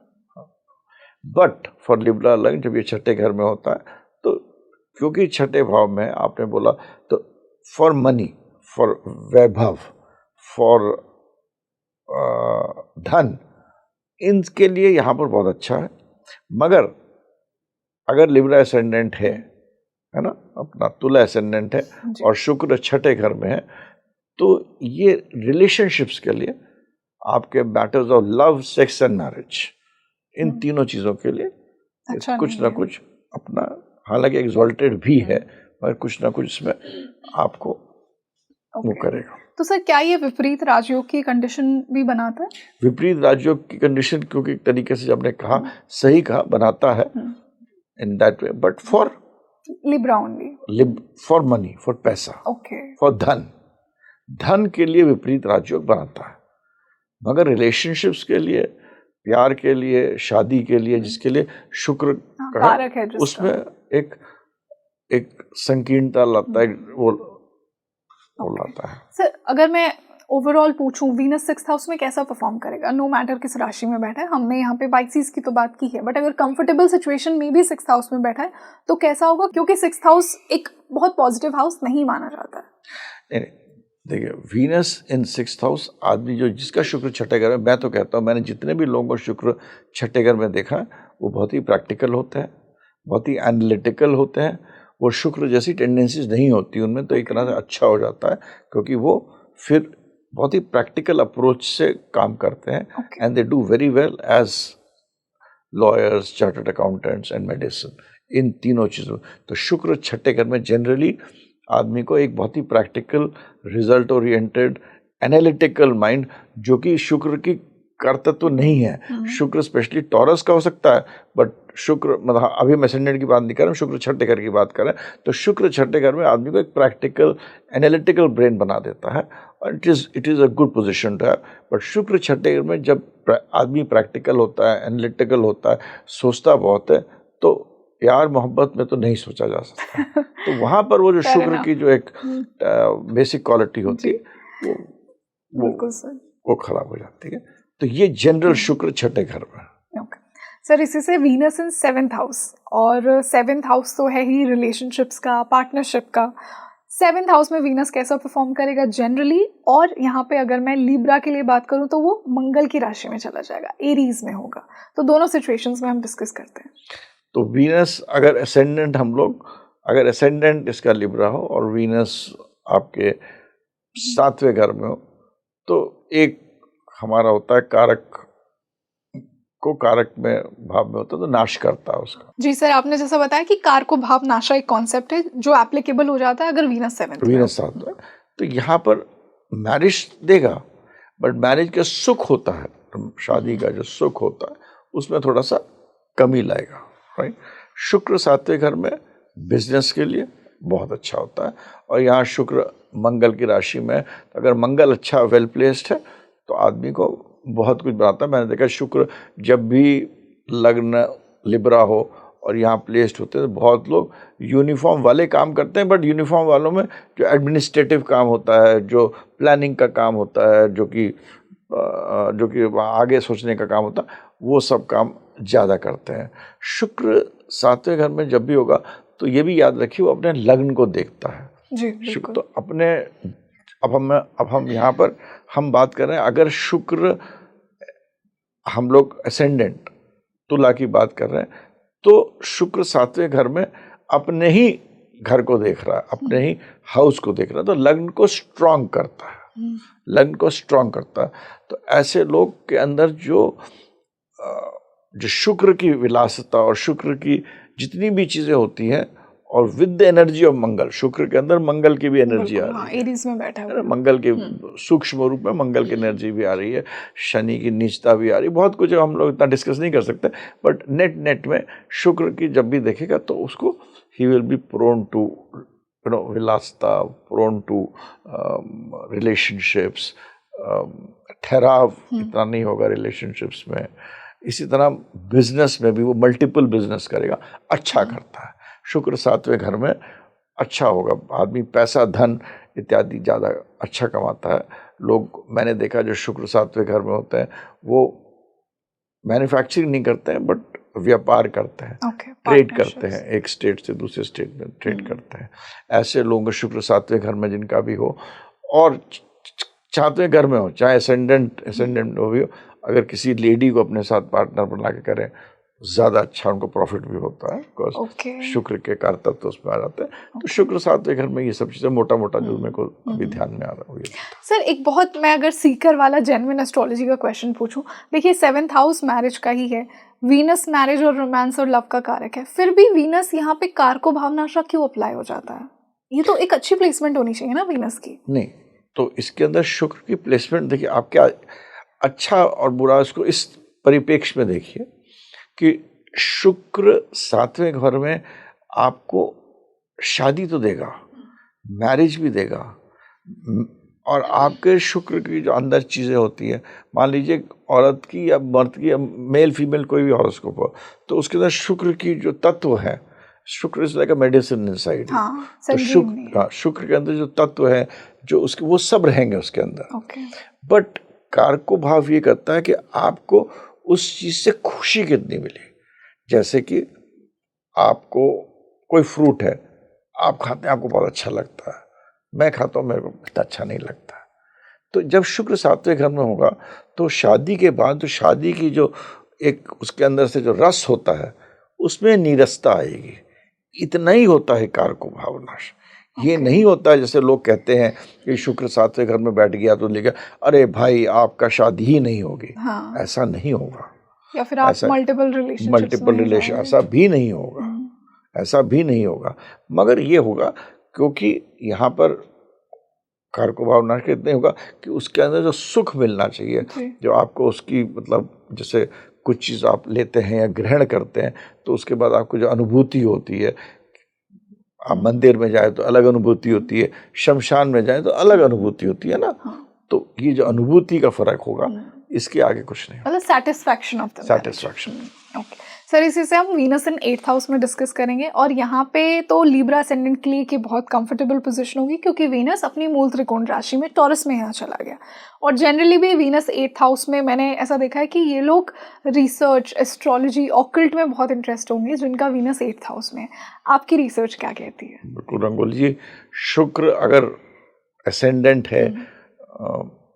बट फॉर लिब्रा लग्न जब ये छठे घर में होता है तो क्योंकि छठे भाव में आपने बोला, तो for money, for Vaibhav, for धन, इनके लिए यहाँ पर बहुत अच्छा है। मगर अगर लिब्रा एसेंडेंट है ना, अपना तुला एसेंडेंट है और शुक्र छठे घर में है, तो ये रिलेशनशिप्स के लिए आपके matters of love, sex and marriage, इन तीनों चीजों के लिए अच्छा कुछ ना कुछ अपना, हालांकि एग्जॉल्टेड भी है, मगर कुछ ना कुछ इसमें आपको वो करेगा। तो सर क्या ये विपरीत राजयोग की कंडीशन भी बनाता है? विपरीत राजयोग की कंडीशन, क्योंकि एक तरीके से आपने कहा, सही कहा, बनाता है in that way, but for Libra only, for money, for पैसा, फॉर धन के लिए विपरीत राजयोग बनाता है। मगर रिलेशनशिप्स के लिए, प्यार के लिए, शादी के लिए, जिसके लिए शुक्र कारक है, उसमें एक संकीर्णता लाता है, वो लाता है। सर अगर मैं ओवरऑल पूछूं, वीनस 6th हाउस में कैसा परफॉर्म करेगा, नो मैटर किस राशि में बैठा है? हमने यहाँ पे पाइसेस की तो बात की है, बट अगर कंफर्टेबल सिचुएशन में भी 6th हाउस में बैठा है तो कैसा होगा? क्योंकि 6th हाउस एक बहुत पॉजिटिव हाउस नहीं माना जाता है। नहीं, देखिए वीनस इन 6th हाउस, आदमी जो जिसका शुक्र छठे घर में, मैं तो कहता हूँ, मैंने जितने भी लोगों को शुक्र छठे घर में देखा है वो बहुत ही प्रैक्टिकल होते हैं, बहुत ही एनालिटिकल होते हैं। वो शुक्र जैसी टेंडेंसीज नहीं होती उनमें, तो एक तरह से अच्छा हो जाता है, क्योंकि वो फिर बहुत ही प्रैक्टिकल अप्रोच से काम करते हैं and they do very well as lawyers, chartered accountants and medicine, इन तीनों चीज़ों। तो शुक्र छठे घर में जनरली आदमी को एक बहुत ही practical, result oriented, analytical mind, जो कि शुक्र की कर्तत्व नहीं है। शुक्र स्पेशली टॉरस का हो सकता है, बट शुक्र मतलब अभी मैं एसेंडेंट की बात नहीं कर रहा हूँ, शुक्र छठे घर की बात कर रहे हैं। तो शुक्र छठे घर में आदमी को एक प्रैक्टिकल, एनालिटिकल ब्रेन बना देता है, और it is a good position to have. But Shukra छठे घर में जब आदमी प्रैक्टिकल होता है, एनालिटिकल होता है, सोचता बहुत है, तो प्यार मोहब्बत में तो नहीं सोचा जा सकता। तो वहाँ पर वो जो शुक्र की जो एक बेसिक क्वालिटी होती है वो खराब हो जाती है। तो ये जनरल शुक्र छठे घर में। सर इसी से वीनस इन 7th हाउस, और 7th हाउस तो है ही रिलेशनशिप्स का, पार्टनरशिप का। 7th हाउस में वीनस कैसा परफॉर्म करेगा जनरली? और यहाँ पे अगर मैं लिब्रा के लिए बात करूँ तो वो मंगल की राशि में चला जाएगा, एरीज में होगा। तो दोनों सिचुएशंस में हम डिस्कस करते हैं। तो वीनस अगर एसेंडेंट, हम लोग अगर एसेंडेंट इसका लिब्रा हो और वीनस आपके 7वें घर में हो, तो एक हमारा होता है कारक को कारक में भाव में होता है तो नाश करता है उसका। जी सर, आपने जैसा बताया कि कार को भाव नाशा एक कॉन्सेप्ट है जो एप्लीकेबल हो जाता है अगर वीनस 7th में। तो यहाँ पर मैरिज देगा, बट मैरिज का सुख होता है, शादी का जो सुख होता है उसमें थोड़ा सा कमी लाएगा, राइट। शुक्र 7वें घर में बिजनेस के लिए बहुत अच्छा होता है। और यहाँ शुक्र मंगल की राशि में, अगर मंगल अच्छा वेल प्लेस्ड है तो आदमी को बहुत कुछ बनाता है। मैंने देखा शुक्र जब भी लग्न लिब्रा हो और यहाँ प्लेस्ड होते हैं तो बहुत लोग यूनिफॉर्म वाले काम करते हैं, बट यूनिफॉर्म वालों में जो एडमिनिस्ट्रेटिव काम होता है, जो प्लानिंग का काम होता है, जो कि आगे सोचने का काम होता है, वो सब काम ज़्यादा करते हैं। शुक्र 7वें घर में जब भी होगा तो ये भी याद रखिए वो अपने लग्न को देखता है जी, शुक्र। तो अपने अब हम यहाँ पर हम बात कर रहे हैं, अगर शुक्र हम लोग असेंडेंट तुला की बात कर रहे हैं तो शुक्र 7वें घर में अपने ही घर को देख रहा है, अपने ही हाउस को देख रहा है, तो लग्न को स्ट्रांग करता है, लग्न को स्ट्रांग करता है। तो ऐसे लोग के अंदर जो शुक्र की विलासिता और शुक्र की जितनी भी चीजें होती हैं, और विद द एनर्जी ऑफ मंगल, शुक्र के अंदर मंगल की भी एनर्जी आ रही है, एरीज में बैठा है मंगल के सूक्ष्म रूप में मंगल की एनर्जी भी आ रही है, शनि की नीचता भी आ रही है, बहुत कुछ हम लोग इतना डिस्कस नहीं कर सकते, बट नेट में शुक्र की जब भी देखेगा तो उसको he will be prone to विलासिता, प्रोन टू रिलेशनशिप्स, ठहराव इतना नहीं होगा रिलेशनशिप्स में। इसी तरह बिजनेस में भी वो मल्टीपल बिजनेस करेगा, अच्छा करता है। शुक्र 7वें घर में अच्छा होगा, आदमी पैसा धन इत्यादि ज़्यादा अच्छा कमाता है। लोग मैंने देखा जो शुक्र 7वें घर में होते हैं वो मैन्युफैक्चरिंग नहीं करते हैं बट व्यापार करते हैं, ट्रेड करते हैं, एक स्टेट से दूसरे स्टेट में ट्रेड करते हैं। ऐसे लोगों का शुक्र 7वें घर में जिनका भी हो और 7वें घर में हो, चाहे एसेंडेंट हो भी हो, अगर किसी लेडी को अपने साथ पार्टनर बना के करें ज़्यादा अच्छा उनको प्रॉफिट भी होता है, बिकॉज शुक्र के कारतत्व उसमें आ जाते हैं। तो शुक्र 7वें घर में ये सब चीज़ें मोटा जो मेरे को अभी ध्यान में आ रहा है। सर एक बहुत, मैं अगर सीकर वाला जेन्युइन एस्ट्रोलॉजी का क्वेश्चन पूछूं, देखिए 7th हाउस मैरिज का ही है, वीनस मैरिज और रोमांस और लव का कारक है, फिर भी वीनस यहाँ पे कारको भावनाशा क्यों अप्लाई हो जाता है? ये तो एक अच्छी प्लेसमेंट होनी चाहिए ना वीनस की। नहीं, तो इसके अंदर शुक्र की प्लेसमेंट देखिए, आप क्या अच्छा और बुरा इसको इस परिप्रेक्ष्य में देखिए कि शुक्र 7वें घर में आपको शादी तो देगा, मैरिज भी देगा, और आपके शुक्र की जो अंदर चीज़ें होती हैं, मान लीजिए औरत की या मर्द की या मेल फीमेल कोई भी हॉरोस्कोप हो, तो उसके अंदर शुक्र की जो तत्व है, शुक्र is like a medicine inside. तो शुक्र के अंदर जो तत्व है जो उसके, वो सब रहेंगे उसके अंदर। बट कारको भाव ये करता है कि आपको उस चीज से खुशी कितनी मिली। जैसे कि आपको कोई फ्रूट है, आप खाते हैं, आपको बहुत अच्छा लगता है, मैं खाता हूँ, मेरे को इतना अच्छा नहीं लगता। तो जब शुक्र 7वें घर में होगा तो शादी के बाद तो शादी की जो एक उसके अंदर से जो रस होता है उसमें नीरसता आएगी। इतना ही होता है कारको भावनाश। ये नहीं होता है जैसे लोग कहते हैं कि शुक्र 7वें घर में बैठ गया तो लेगा अरे भाई आपका शादी ही नहीं होगी। ऐसा नहीं होगा, या फिर आप मल्टीपल रिलेशन, ऐसा भी नहीं होगा, ऐसा भी नहीं होगा। मगर ये होगा क्योंकि यहाँ पर कारको भावना के इतने होगा कि उसके अंदर जो सुख मिलना चाहिए, जो आपको उसकी मतलब जैसे कुछ चीज़ आप लेते हैं या ग्रहण करते हैं तो उसके बाद आपको जो अनुभूति होती है, आप मंदिर में जाए तो अलग अनुभूति होती है, शमशान में जाए तो अलग अनुभूति होती है ना। तो ये जो अनुभूति का फर्क होगा, इसके आगे कुछ नहीं, मतलब satisfaction of the satisfaction. Okay sir, इसी से हम वीनस इन 8th हाउस में डिस्कस करेंगे, और यहाँ पे तो लीब्रा असेंडेंट के लिए की बहुत कंफर्टेबल पोजीशन होगी क्योंकि वीनस अपनी मूल त्रिकोण राशि में टॉरस में यहाँ चला गया। और जनरली भी वीनस 8th हाउस में मैंने ऐसा देखा है कि ये लोग रिसर्च, एस्ट्रोलॉजी, ऑकल्ट में बहुत इंटरेस्ट होंगे जिनका वीनस 8th हाउस में। आपकी रिसर्च क्या कहती है? बिल्कुल रंगोली जी, शुक्र अगर असेंडेंट है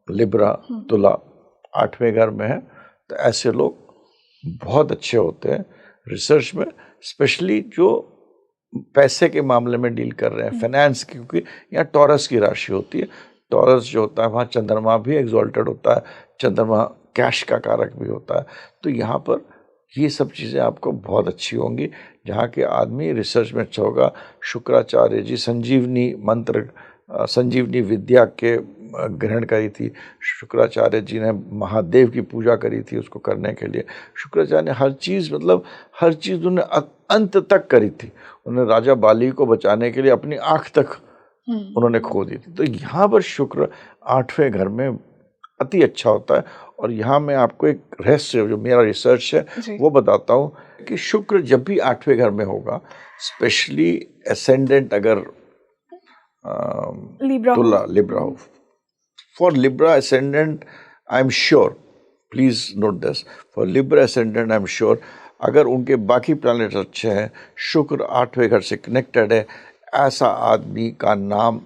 लिब्रा तुला 8वें घर में है तो ऐसे लोग बहुत अच्छे होते हैं रिसर्च में, स्पेशली जो पैसे के मामले में डील कर रहे हैं, फाइनेंस की, क्योंकि यहाँ टॉरस की राशि होती है। टॉरस जो होता है वहाँ चंद्रमा भी एक्सॉल्टेड होता है, चंद्रमा कैश का कारक भी होता है। तो यहाँ पर ये सब चीज़ें आपको बहुत अच्छी होंगी जहाँ के आदमी रिसर्च में अच्छा होगा। शुक्राचार्य जी संजीवनी मंत्र, संजीवनी विद्या के ग्रहण करी थी, शुक्राचार्य जी ने महादेव की पूजा करी थी उसको करने के लिए। शुक्राचार्य ने हर चीज़, मतलब हर चीज़ उन्होंने अंत तक करी थी। उन्होंने राजा बाली को बचाने के लिए अपनी आंख तक उन्होंने खो दी थी। तो यहाँ पर शुक्र 8वें घर में अति अच्छा होता है। और यहाँ मैं आपको एक रहस्य, जो मेरा रिसर्च है वो बताता हूँ कि शुक्र जब भी 8वें घर में होगा, स्पेशली एसेंडेंट अगर लिब्रा हो, for Libra ascendant I am sure, please note this, for Libra ascendant I am sure, अगर उनके बाकी प्लैनेट्स अच्छे हैं, शुक्र 8वें घर से कनेक्टेड है, ऐसा आदमी का नाम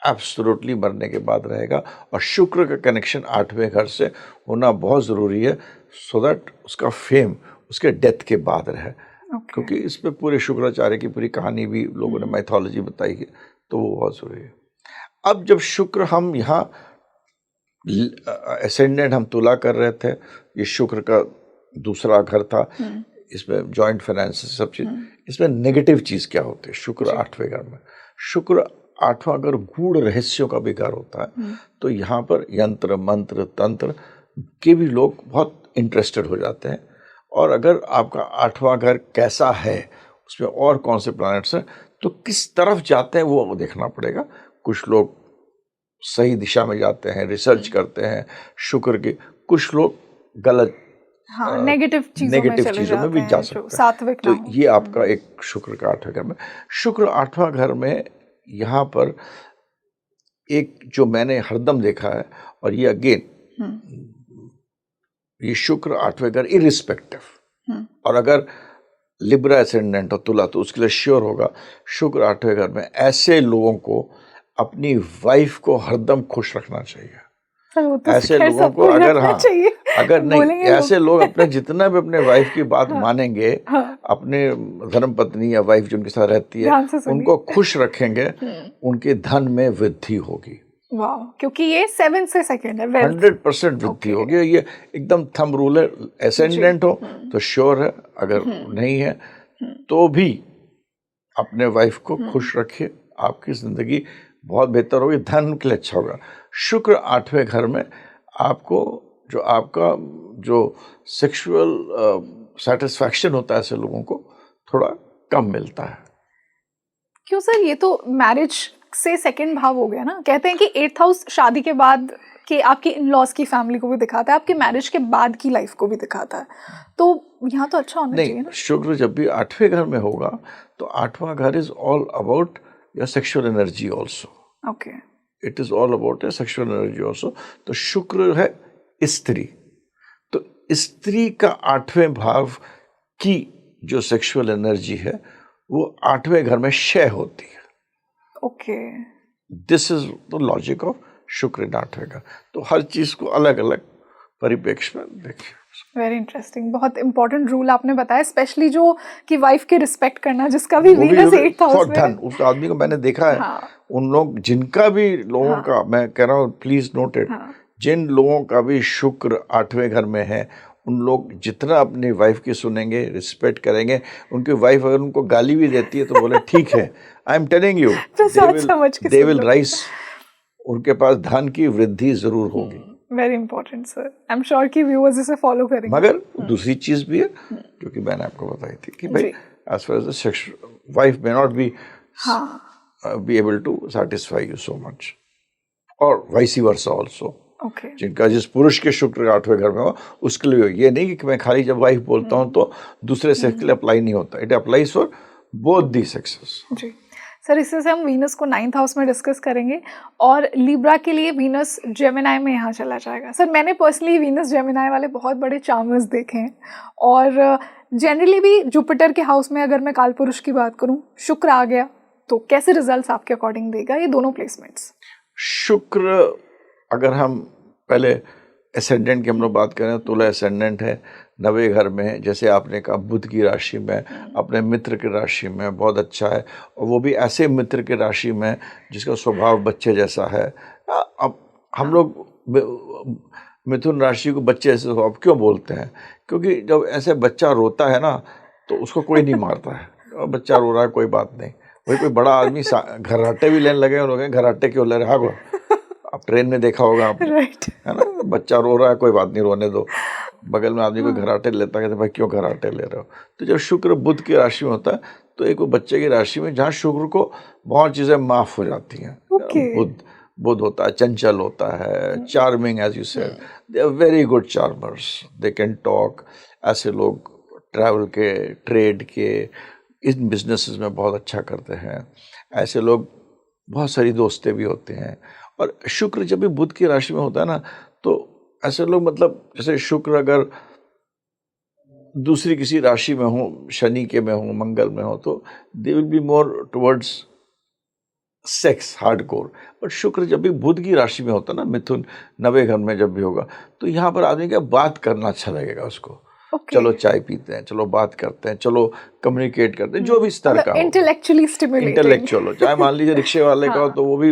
एब्सोल्युटली मरने के बाद रहेगा। और शुक्र का कनेक्शन 8वें घर से होना बहुत ज़रूरी है, सो दैट उसका फेम उसके डेथ के बाद रहे। क्योंकि इस पे पूरे शुक्राचार्य की पूरी कहानी भी लोगों ने माइथोलॉजी बताई है, तो वो बहुत ज़रूरी है। अब जब शुक्र, हम यहाँ एसेंडेंट हम तुला कर रहे थे, ये शुक्र का दूसरा घर था, इसमें जॉइंट फाइनेंस सब चीज़, इसमें नेगेटिव चीज़ क्या होती है? शुक्र 8वें घर में, शुक्र 8वां घर गूढ़ रहस्यों का भी घर होता है। तो यहाँ पर यंत्र मंत्र तंत्र के भी लोग बहुत इंटरेस्टेड हो जाते हैं। और अगर आपका 8वां घर कैसा है, उसमें और कौन से प्लैनेट्स हैं, तो किस तरफ जाते हैं वो देखना पड़ेगा। कुछ लोग सही दिशा में जाते हैं, रिसर्च करते हैं शुक्र के, कुछ लोग गलत नेगेटिव चीजों में भी जा सकते हैं। तो ये आपका एक शुक्र का 8वें घर में। शुक्र 8वां घर में यहाँ पर एक जो मैंने हरदम देखा है, और ये अगेन ये शुक्र 8वें घर इरिस्पेक्टिव, और अगर लिब्रा एसेंडेंट और तुला तो उसके लिए श्योर होगा, शुक्र 8वें घर में ऐसे लोगों को अपनी वाइफ को हरदम खुश रखना चाहिए। तो ऐसे लोगों को अगर अगर नहीं, ऐसे लोग अपने जितना भी अपने वाइफ की बात मानेंगे, अपने धर्म पत्नी या वाइफ जो उनके साथ रहती है उनको खुश रखेंगे, उनके धन में वृद्धि होगी। वाह, क्योंकि ये 7 से सेकंड है, 100% वृद्धि होगी। ये एकदम थंब रूल है। एसेंडेंट हो तो श्योर है, अगर नहीं है तो भी अपने वाइफ को खुश रखिए, आपकी जिंदगी बहुत बेहतर होगी, धन के लिए अच्छा होगा। शुक्र 8वें घर में आपको जो आपका जो सेक्सुअल सेटिस्फैक्शन होता है, ऐसे लोगों को थोड़ा कम मिलता है। क्यों सर? ये तो मैरिज से सेकंड भाव हो गया ना। कहते हैं कि 8th हाउस शादी के बाद के आपके इन-लॉज की फैमिली को भी दिखाता है, आपके मैरिज के बाद की लाइफ को भी दिखाता है, तो यहाँ तो अच्छा होना चाहिए ना। शुक्र जब भी 8वें घर में होगा तो 8वां घर is all about your sexual energy also. Okay, it is all about your sexual energy also. तो शुक्र है स्त्री, तो स्त्री का 8वें भाव की जो सेक्सुअल एनर्जी है वो 8वें घर में क्षय होती है। Okay, this is the logic of शुक्र इन 8वें घर। तो हर चीज को अलग अलग परिप्रेक्ष्य में देखिए। वेरी इंटरेस्टिंग, बहुत इंपॉर्टेंट रूल आपने बताया, स्पेशली जो कि वाइफ के रिस्पेक्ट करना, जिसका भी वीनस 8th हाउस में। धन, उस आदमी को मैंने देखा है। उन लोग जिनका भी लोगों का, मैं कह रहा हूँ प्लीज नोट इट, जिन लोगों का भी शुक्र 8वें घर में है, उन लोग जितना अपनी वाइफ की सुनेंगे, रिस्पेक्ट करेंगे, उनकी वाइफ अगर उनको गाली भी देती है तो बोले ठीक है, I am telling you they will rise, उनके पास धन की वृद्धि जरूर होगी। Very important sir, I am sure कि व्यूअर्स इसे फॉलो करेंगे। मगर दूसरी चीज भी है जो कि मैंने आपको बताई थी कि भाई as far as sex, wife may not be able to satisfy you so much, और वाइस वर्सा ऑल्सो। जिनका जिस पुरुष के शुक्र 8वें घर में हो उसके लिए ये नहीं कि मैं खाली जब वाइफ बोलता हूँ तो दूसरे सेक्स के लिए अप्लाई नहीं होता, it applies for both the sexes. जी सर, इससे से हम वीनस को 9th हाउस में डिस्कस करेंगे, और लिब्रा के लिए वीनस जेमिनाई में यहाँ चला जाएगा। सर, मैंने पर्सनली वीनस जेमिनाई वाले बहुत बड़े चार्मर्स देखे हैं, और जनरली भी जुपिटर के हाउस में अगर मैं काल पुरुष की बात करूँ, शुक्र आ गया तो कैसे रिजल्ट्स आपके अकॉर्डिंग देगा ये दोनों प्लेसमेंट्स? शुक्र, अगर हम पहले एसेंडेंट की हम लोग बात करें, तुला एसेंडेंट है 9वें घर में, जैसे आपने कहा बुध की राशि में, अपने मित्र की राशि में, बहुत अच्छा है। और वो भी ऐसे मित्र की राशि में जिसका स्वभाव बच्चे जैसा है। अब हम लोग मिथुन राशि को बच्चे जैसे स्वभाव क्यों बोलते हैं? क्योंकि जब ऐसे बच्चा रोता है ना तो उसको कोई नहीं मारता है। बच्चा रो रहा है, कोई बात नहीं। वही कोई बड़ा आदमी घराटे भी लेने लगे, लोग घराटे क्यों ले रहे? हाँ, आप ट्रेन में देखा होगा आपने, है ना, बच्चा रो रहा है, कोई बात नहीं, रोने दो। बगल में आदमी कोई घराटे लेता है, कहते भाई क्यों घराटे ले रहे हो? तो जब शुक्र बुध की राशि में होता है तो एक वो बच्चे की राशि में जहाँ शुक्र को बहुत चीजें माफ हो जाती हैं। बुध बुध होता है, चंचल होता है, charming as you said, they are very good charmers, they can talk. ऐसे लोग ट्रैवल के, ट्रेड के, इन बिजनेसेस में बहुत अच्छा करते हैं। ऐसे लोग बहुत सारी दोस्तें भी होते हैं। और शुक्र जब भी बुध की राशि में होता है ना, तो ऐसे लोग मतलब जैसे शुक्र अगर दूसरी किसी राशि में हो, शनि के में हो, मंगल में हो, तो they will be more towards sex, hardcore. पर शुक्र जब भी बुध की राशि में होता है ना, मिथुन, नवे घर में जब भी होगा, तो यहाँ पर आदमी क्या बात करना अच्छा लगेगा उसको। चलो चाय पीते हैं, चलो बात करते हैं, चलो कम्युनिकेट करते हैं, जो भी इस तरह का इंटेलेक्चुअली स्टिमुलेटिंग, इंटेलेक्चुअल हो। चाहे मान लीजिए रिक्शे वाले का हो तो वो भी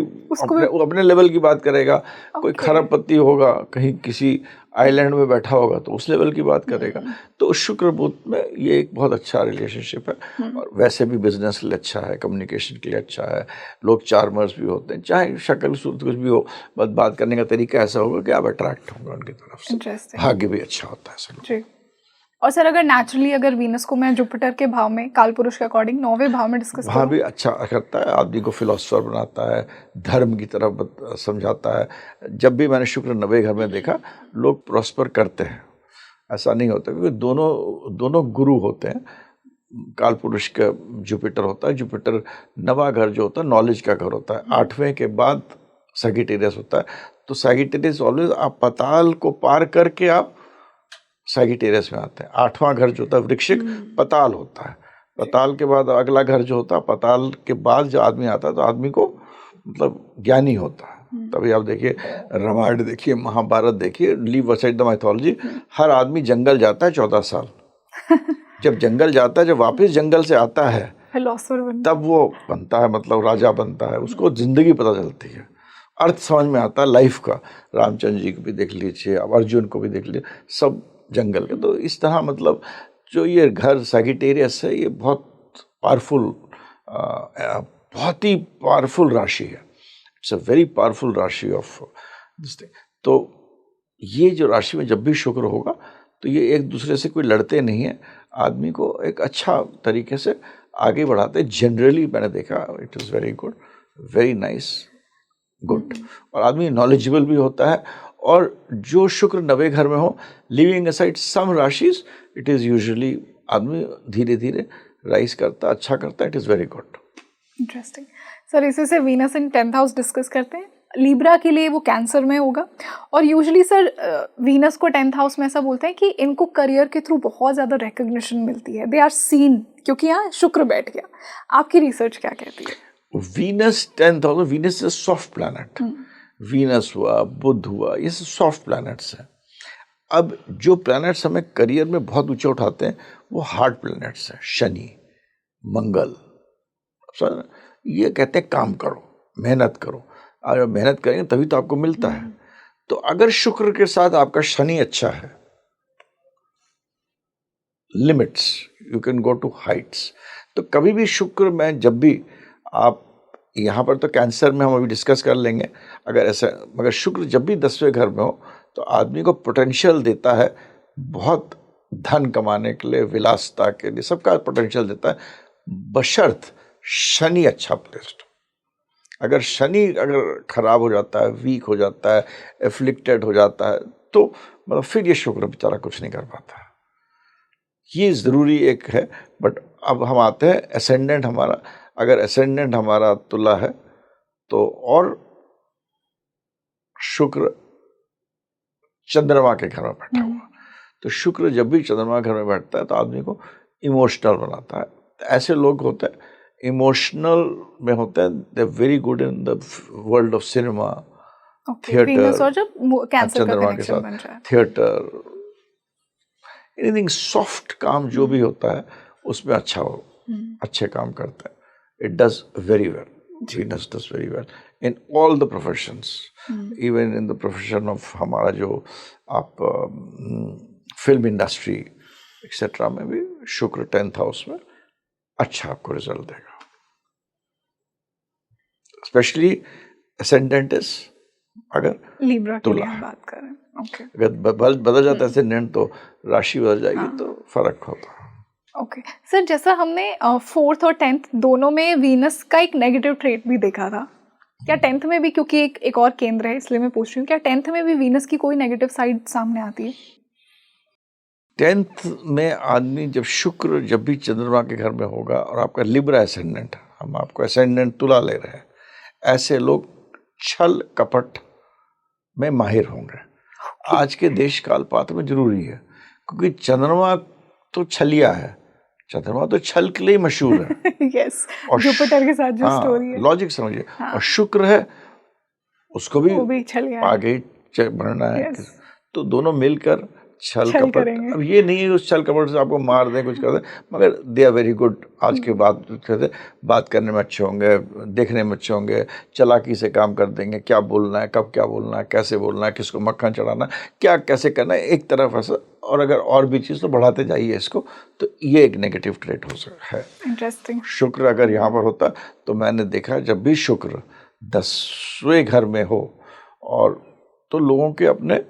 अपने लेवल की बात करेगा। कोई खरबपति होगा, कहीं किसी आइलैंड में बैठा होगा तो उस लेवल की बात करेगा। तो शुक्र बुध में ये एक बहुत अच्छा रिलेशनशिप है। और वैसे भी बिजनेस के लिए अच्छा है, कम्युनिकेशन के लिए अच्छा है। लोग चार्मर्स भी होते हैं, चाहे शक्ल सूरत कुछ भी हो, बस बात करने का तरीका ऐसा होगा कि आप अट्रैक्ट होंगे उनकी तरफ से। भाग्य भी अच्छा होता है सर। और सर अगर नेचुरली अगर वीनस को मैं जुपिटर के भाव में, कालपुरुष के अकॉर्डिंग 9वें भाव में डिस्कस करूं, भी अच्छा करता है, आदमी को फिलोसफर बनाता है, धर्म की तरफ समझाता है। जब भी मैंने शुक्र 9वें घर में देखा, लोग प्रॉस्पर करते हैं, ऐसा नहीं होता, क्योंकि दोनों गुरु होते हैं। कालपुरुष का जुपिटर होता है, जुपिटर 9वां घर जो होता है नॉलेज का घर होता है। 8वें के बाद सैगिटेरियस होता है। तो सैगिटेरियस ऑलवेज आप पाताल को पार करके आप सैगिटेरियस में आते हैं। 8वां घर जो होता है वृश्चिक, पताल होता है। पताल के बाद अगला घर जो होता है, पताल के बाद जो आदमी आता है तो आदमी को मतलब ज्ञानी होता है। तभी आप देखिए, रामायण देखिए, महाभारत देखिए, लीव असाइड द माइथोलॉजी, हर आदमी जंगल जाता है 14 साल। जब जंगल जाता है, जब वापस जंगल से आता है, तब वो बनता है, मतलब राजा बनता है। उसको जिंदगी पता चलती है, अर्थ समझ में आता है लाइफ का। रामचंद्र जी को भी देख लीजिए, अब अर्जुन को भी देख लीजिए, सब जंगल के। तो इस तरह मतलब जो ये घर सैगिटेरियस है, ये बहुत पावरफुल, बहुत ही पावरफुल राशि है। इट्स अ वेरी पावरफुल राशि ऑफ दिस थिंग। तो ये जो राशि में जब भी शुक्र होगा, तो ये एक दूसरे से कोई लड़ते नहीं है, आदमी को एक अच्छा तरीके से आगे बढ़ाते हैं। जनरली मैंने देखा, it is very good, very nice, good. और आदमी नॉलेजेबल भी होता है। और जो शुक्र 9वें घर में हो, लिविंग असाइड सम राशिज, इट इज़ यूजुअली आदमी धीरे धीरे राइज करता, अच्छा करता है। It is very good. Interesting sir. इसी से वीनस इन 10th हाउस डिस्कस करते हैं। लिब्रा के लिए वो कैंसर में होगा। और यूजुअली सर वीनस को 10th हाउस में ऐसा बोलते हैं कि इनको करियर के थ्रू बहुत ज़्यादा रिकग्निशन मिलती है, दे आर सीन, क्योंकि यहाँ शुक्र बैठ गया। आपकी रिसर्च क्या कहती है? Venus 10th house, Venus is soft planet. Venus हुआ, बुध हुआ, ये सब सॉफ्ट प्लैनेट्स हैं। अब जो प्लैनेट्स हमें करियर में बहुत ऊंचे उठाते हैं वो हार्ड प्लैनेट्स हैं। शनि, मंगल, ये कहते हैं काम करो, मेहनत करो। अगर मेहनत करेंगे तभी तो आपको मिलता है। तो अगर शुक्र के साथ आपका शनि अच्छा है, limits, you can go to heights. तो कभी भी शुक्र में, जब भी आप, यहाँ पर तो कैंसर में हम अभी डिस्कस कर लेंगे अगर ऐसा, मगर शुक्र जब भी 10वें घर में हो तो आदमी को पोटेंशियल देता है, बहुत धन कमाने के लिए, विलासता के लिए, सबका पोटेंशियल देता है, बशर्त शनि अच्छा प्लेस्ड। अगर शनि अगर खराब हो जाता है, वीक हो जाता है, एफ्लिक्टेड हो जाता है, तो मतलब फिर ये शुक्र बेचारा कुछ नहीं कर पाता। ये ज़रूरी एक है। बट अब हम आते हैं एसेंडेंट हमारा। अगर एसेंडेंट हमारा तुला है तो, और शुक्र चंद्रमा के घर में बैठा हुआ, तो शुक्र जब भी चंद्रमा घर में बैठता है तो आदमी को इमोशनल बनाता है। ऐसे लोग होते हैं इमोशनल में होते हैं, they are very good in the world of cinema, theatre, चंद्रमा के साथ थिएटर, एनीथिंग सॉफ्ट काम जो भी होता है उसमें अच्छा हो, अच्छे काम करते हैं। It does very well, Venus does very well in all the professions, even in the profession of हमारा जो आप फिल्म इंडस्ट्री एक्सेट्रा में भी शुक्र 10th हाउस में अच्छा आपको रिजल्ट देगा। स्पेशली ascendant is अगर लिब्रा की तुला हम बात करें, ओके अगर बदल जाता है असेंडेंट तो राशि बदल जाएगी, तो फर्क होता है। ओके सर, जैसा हमने 4th और 10th दोनों में वीनस का एक नेगेटिव ट्रेट भी देखा था, क्या 10th में भी, क्योंकि एक और केंद्र है इसलिए मैं पूछ रही हूँ, क्या 10th में भी वीनस की कोई नेगेटिव साइड सामने आती है? 10th में आदमी जब भी चंद्रमा के घर में होगा और आपका लिब्रा एसेंडेंट, हम आपको एसेंडेंट तुला ले रहे हैं, ऐसे लोग छल कपट में माहिर होंगे। आज के देश काल पात्र में जरूरी है, क्योंकि चंद्रमा तो छलिया है, चंद्रमा तो छल के लिए मशहूर है। यस, जुपिटर के साथ जो स्टोरी है, लॉजिक समझिए। और शुक्र है, उसको भी वो भी छलिया आगे बढ़ना है। तो दोनों मिलकर छल कपट, करेंगे। अब ये नहीं है उस छल कपट से आपको मार दें, कुछ कर दें, मगर दे आर वेरी गुड। आज के बात करने में अच्छे होंगे, देखने में अच्छे होंगे, चालाकी से काम कर देंगे, क्या बोलना है, कब क्या बोलना है, कैसे बोलना है, किसको मक्खन चढ़ाना, क्या कैसे करना है, एक तरफ ऐसा। और अगर और भी चीज़ तो बढ़ाते जाइए इसको, तो ये एक नेगेटिव ट्रेट हो सकता है। इंटरेस्टिंग। शुक्र अगर यहाँ पर होता, तो मैंने देखा जब भी शुक्र 10वें घर में हो, और तो लोगों के अपने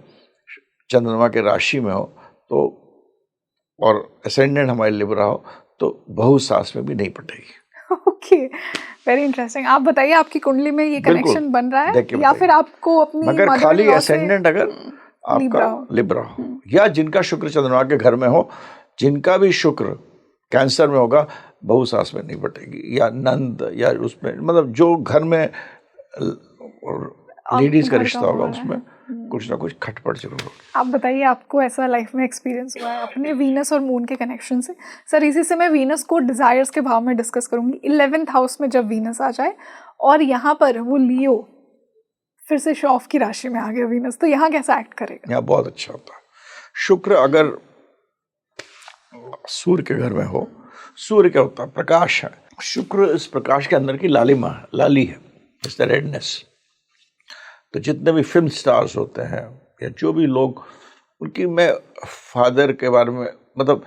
चंद्रमा के राशि में हो, तो और असेंडेंट हमारे लिब्रा हो, तो बहू सास में भी नहीं पटेगी। Okay, very interesting. आप बताइए, आपकी कुंडली में ये कनेक्शन बन रहा है, या फिर आपको अपनी मगर खाली असेंडेंट अगर आपका लिब्रा हो, या जिनका शुक्र चंद्रमा के घर में हो, जिनका भी शुक्र कैंसर में होगा, बहू सास में नहीं पटेगी, या नंद, या उसमें, मतलब जो घर में लेडीज का रिश्ता होगा, उसमें कुछ ना कुछ खटपट जरूर होगी। आप बताइए, आपको ऐसा लाइफ में एक्सपीरियंस हुआ है अपने वीनस और मून के कनेक्शन से? सर, इसी से मैं वीनस को डिजायर्स के भाव में डिस्कस करूंगी। 11th हाउस में जब वीनस आ जाए और यहाँ पर वो लियो, फिर से शो ऑफ की राशि में आ गया वीनस, तो यहाँ कैसा एक्ट करेगा? यहाँ बहुत अच्छा होता है। शुक्र अगर सूर्य के घर में हो, सूर्य क्या होता है? प्रकाश है। शुक्र इस प्रकाश के अंदर की लाली है, इस द रेडनेस। तो जितने भी फिल्म स्टार्स होते हैं या जो भी लोग, उनकी, मैं फादर के बारे में, मतलब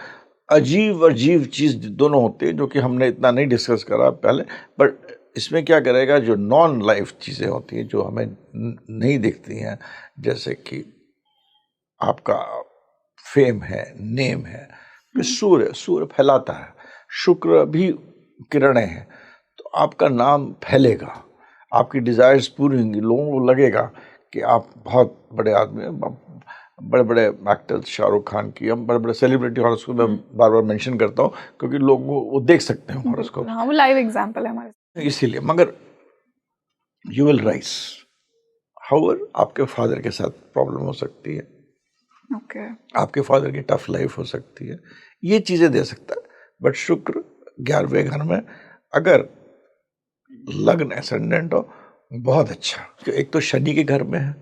अजीब चीज़ दोनों होती है, जो कि हमने इतना नहीं डिस्कस करा पहले, बट इसमें क्या करेगा, जो नॉन लाइफ चीज़ें होती हैं जो हमें नहीं दिखती हैं, जैसे कि आपका फेम है, नेम है, सूर्य फैलाता है, शुक्र भी किरणें हैं, तो आपका नाम फैलेगा, आपकी डिज़ायर्स पूरी होंगी, लोगों को लगेगा कि आप बहुत बड़े आदमी हैं। बड़े बड़े एक्टर्स, शाहरुख खान की, हम बड़े बड़े सेलिब्रिटी हॉरोस्कोप में बार बार मेंशन करता हूँ, क्योंकि लोग वो देख सकते हैं हॉरोस्कोप, वो लाइव एग्जांपल है हमारे, इसीलिए। मगर यू विल राइज, हाउएवर आपके फादर के साथ प्रॉब्लम हो सकती है, आपके फादर की टफ लाइफ हो सकती है, ये चीज़ें दे सकता है। बट शुक्र 11वें घर में अगर लग्न एसेंडेंट हो, बहुत अच्छा। एक तो शनि के घर में है,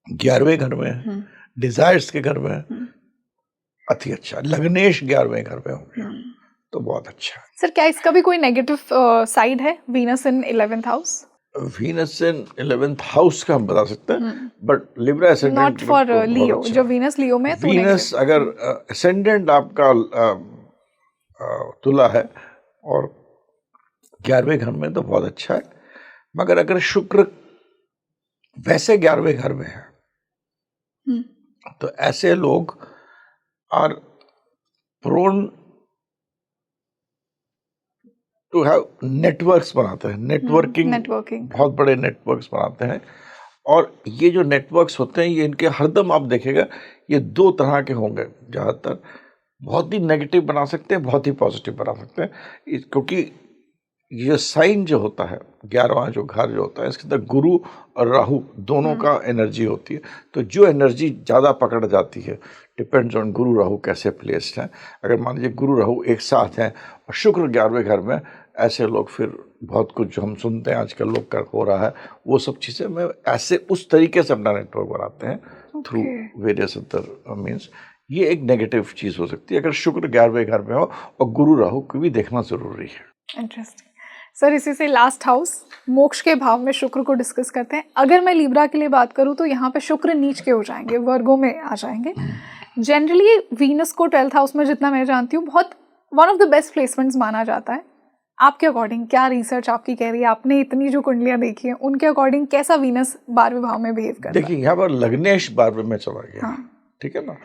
11वें घर में है, डिजायर्स के घर में है, अति अच्छा। लग्नेश 11वें घर में हो गया, तो बहुत अच्छा। सर, क्या इसका भी कोई नेगेटिव साइड है, Venus in 11th house? Venus in 11th house का हम बता सकते हैं, but Libra ascendant not for Leo, जो वीनस लियो में, तो वीनस अगर एसेंडेंट आपका तुला है और 11वें घर में, तो बहुत अच्छा है। मगर अगर शुक्र वैसे 11वें घर में है, तो ऐसे लोग are prone to have networks बनाते हैं, नेटवर्किंग, बहुत बड़े नेटवर्क्स बनाते हैं। और ये जो नेटवर्क्स होते हैं, ये इनके हरदम आप देखेगा, ये 2 तरह के होंगे ज़्यादातर। बहुत ही नेगेटिव बना सकते हैं, बहुत ही पॉजिटिव बना सकते हैं, क्योंकि ये साइन जो होता है, 11वां जो घर जो होता है, इसके अंदर गुरु और राहु दोनों का एनर्जी होती है। तो जो एनर्जी ज़्यादा पकड़ जाती है, डिपेंड्स ऑन गुरु राहु कैसे प्लेस्ड हैं। अगर मान लीजिए गुरु राहु एक साथ हैं और शुक्र 11वें घर में, ऐसे लोग फिर बहुत कुछ जो हम सुनते हैं आजकल लोग का हो रहा है, वो सब चीज़ें में ऐसे उस तरीके से अपना नेटवर्क बनाते हैं थ्रू वेरियस अदर मीन्स। ये एक नेगेटिव चीज़ हो सकती है अगर शुक्र 11वें घर में हो, और गुरु राहु को भी देखना ज़रूरी है। इंटरेस्टिंग। सर, इसी से लास्ट हाउस मोक्ष के भाव में शुक्र को डिस्कस करते हैं। अगर मैं लिब्रा के लिए बात करूं, तो यहाँ पे शुक्र नीच के हो जाएंगे, वर्गों में आ जाएंगे। जनरली वीनस को 12th हाउस में, जितना मैं जानती हूँ, बहुत one of the best placements माना जाता है। आपके अकॉर्डिंग क्या रिसर्च आपकी कह रही है, आपने इतनी जो कुंडलियां देखी हैं उनके अकॉर्डिंग कैसा वीनस 12वें भाव में बिहेव कर रहा है? देखिए यहाँ पर लग्नेश 12वें में चला गया। हाँ। ठीक है ना,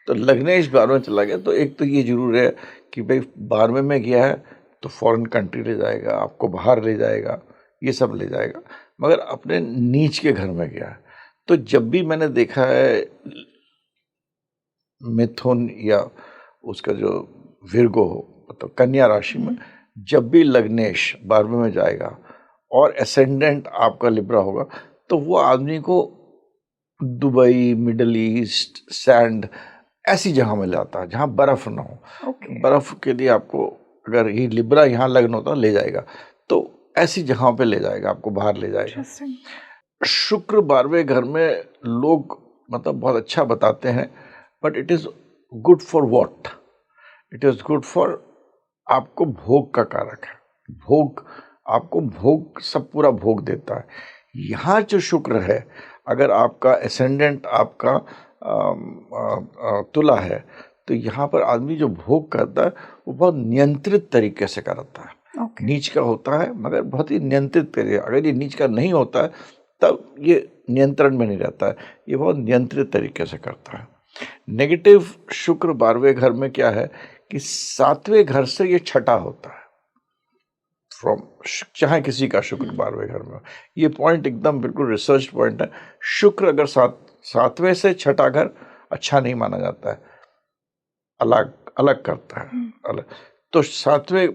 तो लग्नेश 12वें चला गया तो एक तो ये जरूर है कि भाई 12वें में गया है तो फॉरेन कंट्री ले जाएगा, आपको बाहर ले जाएगा, ये सब ले जाएगा, मगर अपने नीच के घर में गया है। तो जब भी मैंने देखा है मिथुन या उसका जो विर्गो हो, मतलब कन्या राशि में, जब भी लग्नेश 12वें में जाएगा और एसेंडेंट आपका लिब्रा होगा, तो वो आदमी को दुबई, मिडल ईस्ट, सैंड ऐसी जगह में लाता है जहाँ बर्फ ना हो। Okay. बर्फ के लिए आपको अगर ये लिब्रा यहाँ लग्न होता ले जाएगा, तो ऐसी जगहों पे ले जाएगा, आपको बाहर ले जाएगा। शुक्र 12वें घर में लोग मतलब बहुत अच्छा बताते हैं, but it is good for what? It is good for, आपको भोग का कारक है। भोग, आपको भोग, सब पूरा भोग देता है। यहाँ जो शुक्र है, अगर आपका एसेंडेंट आपका तुला है, तो यहाँ पर आदमी जो भोग करता है वो बहुत नियंत्रित तरीके से करता है। Okay. नीच का होता है मगर बहुत ही नियंत्रित तरीके। अगर ये नीच का नहीं होता है तब ये नियंत्रण में नहीं रहता है, ये बहुत नियंत्रित तरीके से करता है। नेगेटिव शुक्र 12वें घर में क्या है कि 7वें घर से ये छठा होता है। फ्रॉम, चाहे किसी का शुक्र 12वें घर में, ये पॉइंट एकदम बिल्कुल रिसर्च पॉइंट है। शुक्र अगर 7वें से छठा घर अच्छा नहीं माना जाता है, अलग अलग करता है, अलग। तो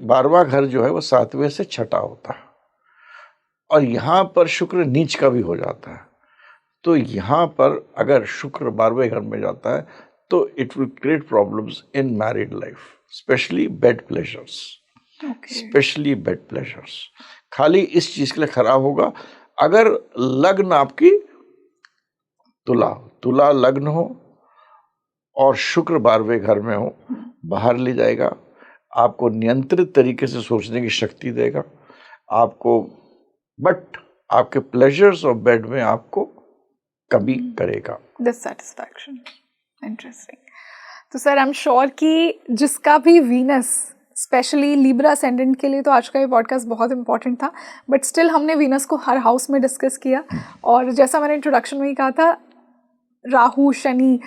12वां घर जो है वो 7वें से छठा होता है, और यहाँ पर शुक्र नीच का भी हो जाता है। तो यहाँ पर अगर शुक्र 12वें घर में जाता है तो it will create problems in married life, specially bed pleasures. Specially bed pleasures खाली इस चीज के लिए खराब होगा अगर लग्न आपकी तुला लग्न हो और शुक्र 12वें घर में हो, बाहर ले जाएगा, आपको नियंत्रित तरीके से सोचने की शक्ति देगा आपको, बट आपके प्लेजर्स ऑफ बेड में आपको कभी करेगा डिससैटिस्फैक्शन। इंटरेस्टिंग। तो सर, आई एम श्योर कि जिसका भी वीनस स्पेशली लिब्रा असेंडेंट के लिए तो आज का ये पॉडकास्ट बहुत इंपॉर्टेंट था, बट स्टिल हमने वीनस को हर हाउस में डिस्कस किया, और जैसा मैंने इंट्रोडक्शन में ही कहा था, राहु, शनि,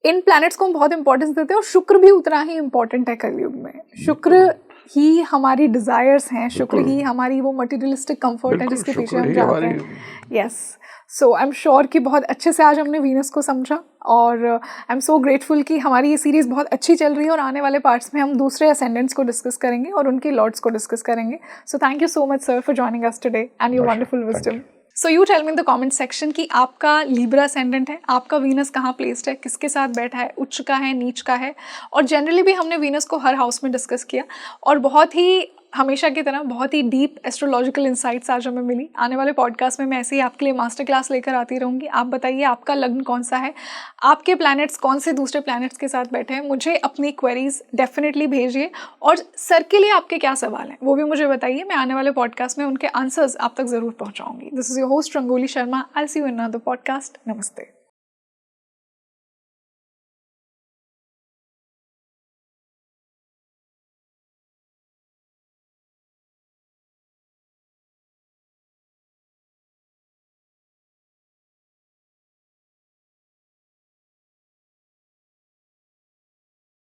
इन प्लैनेट्स को हम बहुत इंपॉर्टेंस देते हैं, और शुक्र भी उतना ही इंपॉर्टेंट है कलयुग में। शुक्र ही हमारी डिजायर्स हैं, शुक्र ही हमारी वो मटेरियलिस्टिक कंफर्ट है जिसके पीछे हम जाते हैं। Yes, so I am sure कि बहुत अच्छे से आज हमने वीनस को समझा, और आई एम सो ग्रेटफुल कि हमारी ये सीरीज़ बहुत अच्छी चल रही है, और आने वाले पार्ट्स में हम दूसरे असेंडेंट्स को डिस्कस करेंगे और उनके लॉर्ड्स को डिस्कस करेंगे। So thank you so much sir for joining us today and your wonderful wisdom. So you tell me in the comment section कि आपका लिब्रा असेंडेंट है, आपका वीनस कहाँ प्लेस्ड है, किसके साथ बैठा है, उच्च का है, नीच का है, और जनरली भी हमने वीनस को हर हाउस में डिस्कस किया, और बहुत ही हमेशा की तरह बहुत ही डीप एस्ट्रोलॉजिकल इंसाइट्स आज हमें मिली। आने वाले पॉडकास्ट में मैं ऐसे ही आपके लिए मास्टर क्लास लेकर आती रहूँगी। आप बताइए आपका लग्न कौन सा है, आपके प्लैनेट्स कौन से दूसरे प्लैनेट्स के साथ बैठे हैं। मुझे अपनी क्वेरीज डेफिनेटली भेजिए, और सर के लिए आपके क्या सवाल हैं वो भी मुझे बताइए। मैं आने वाले पॉडकास्ट में उनके आंसर्स आप तक ज़रूर पहुँचाऊँगी। This is your host Rangoli Sharma. I see you in another podcast. नमस्ते।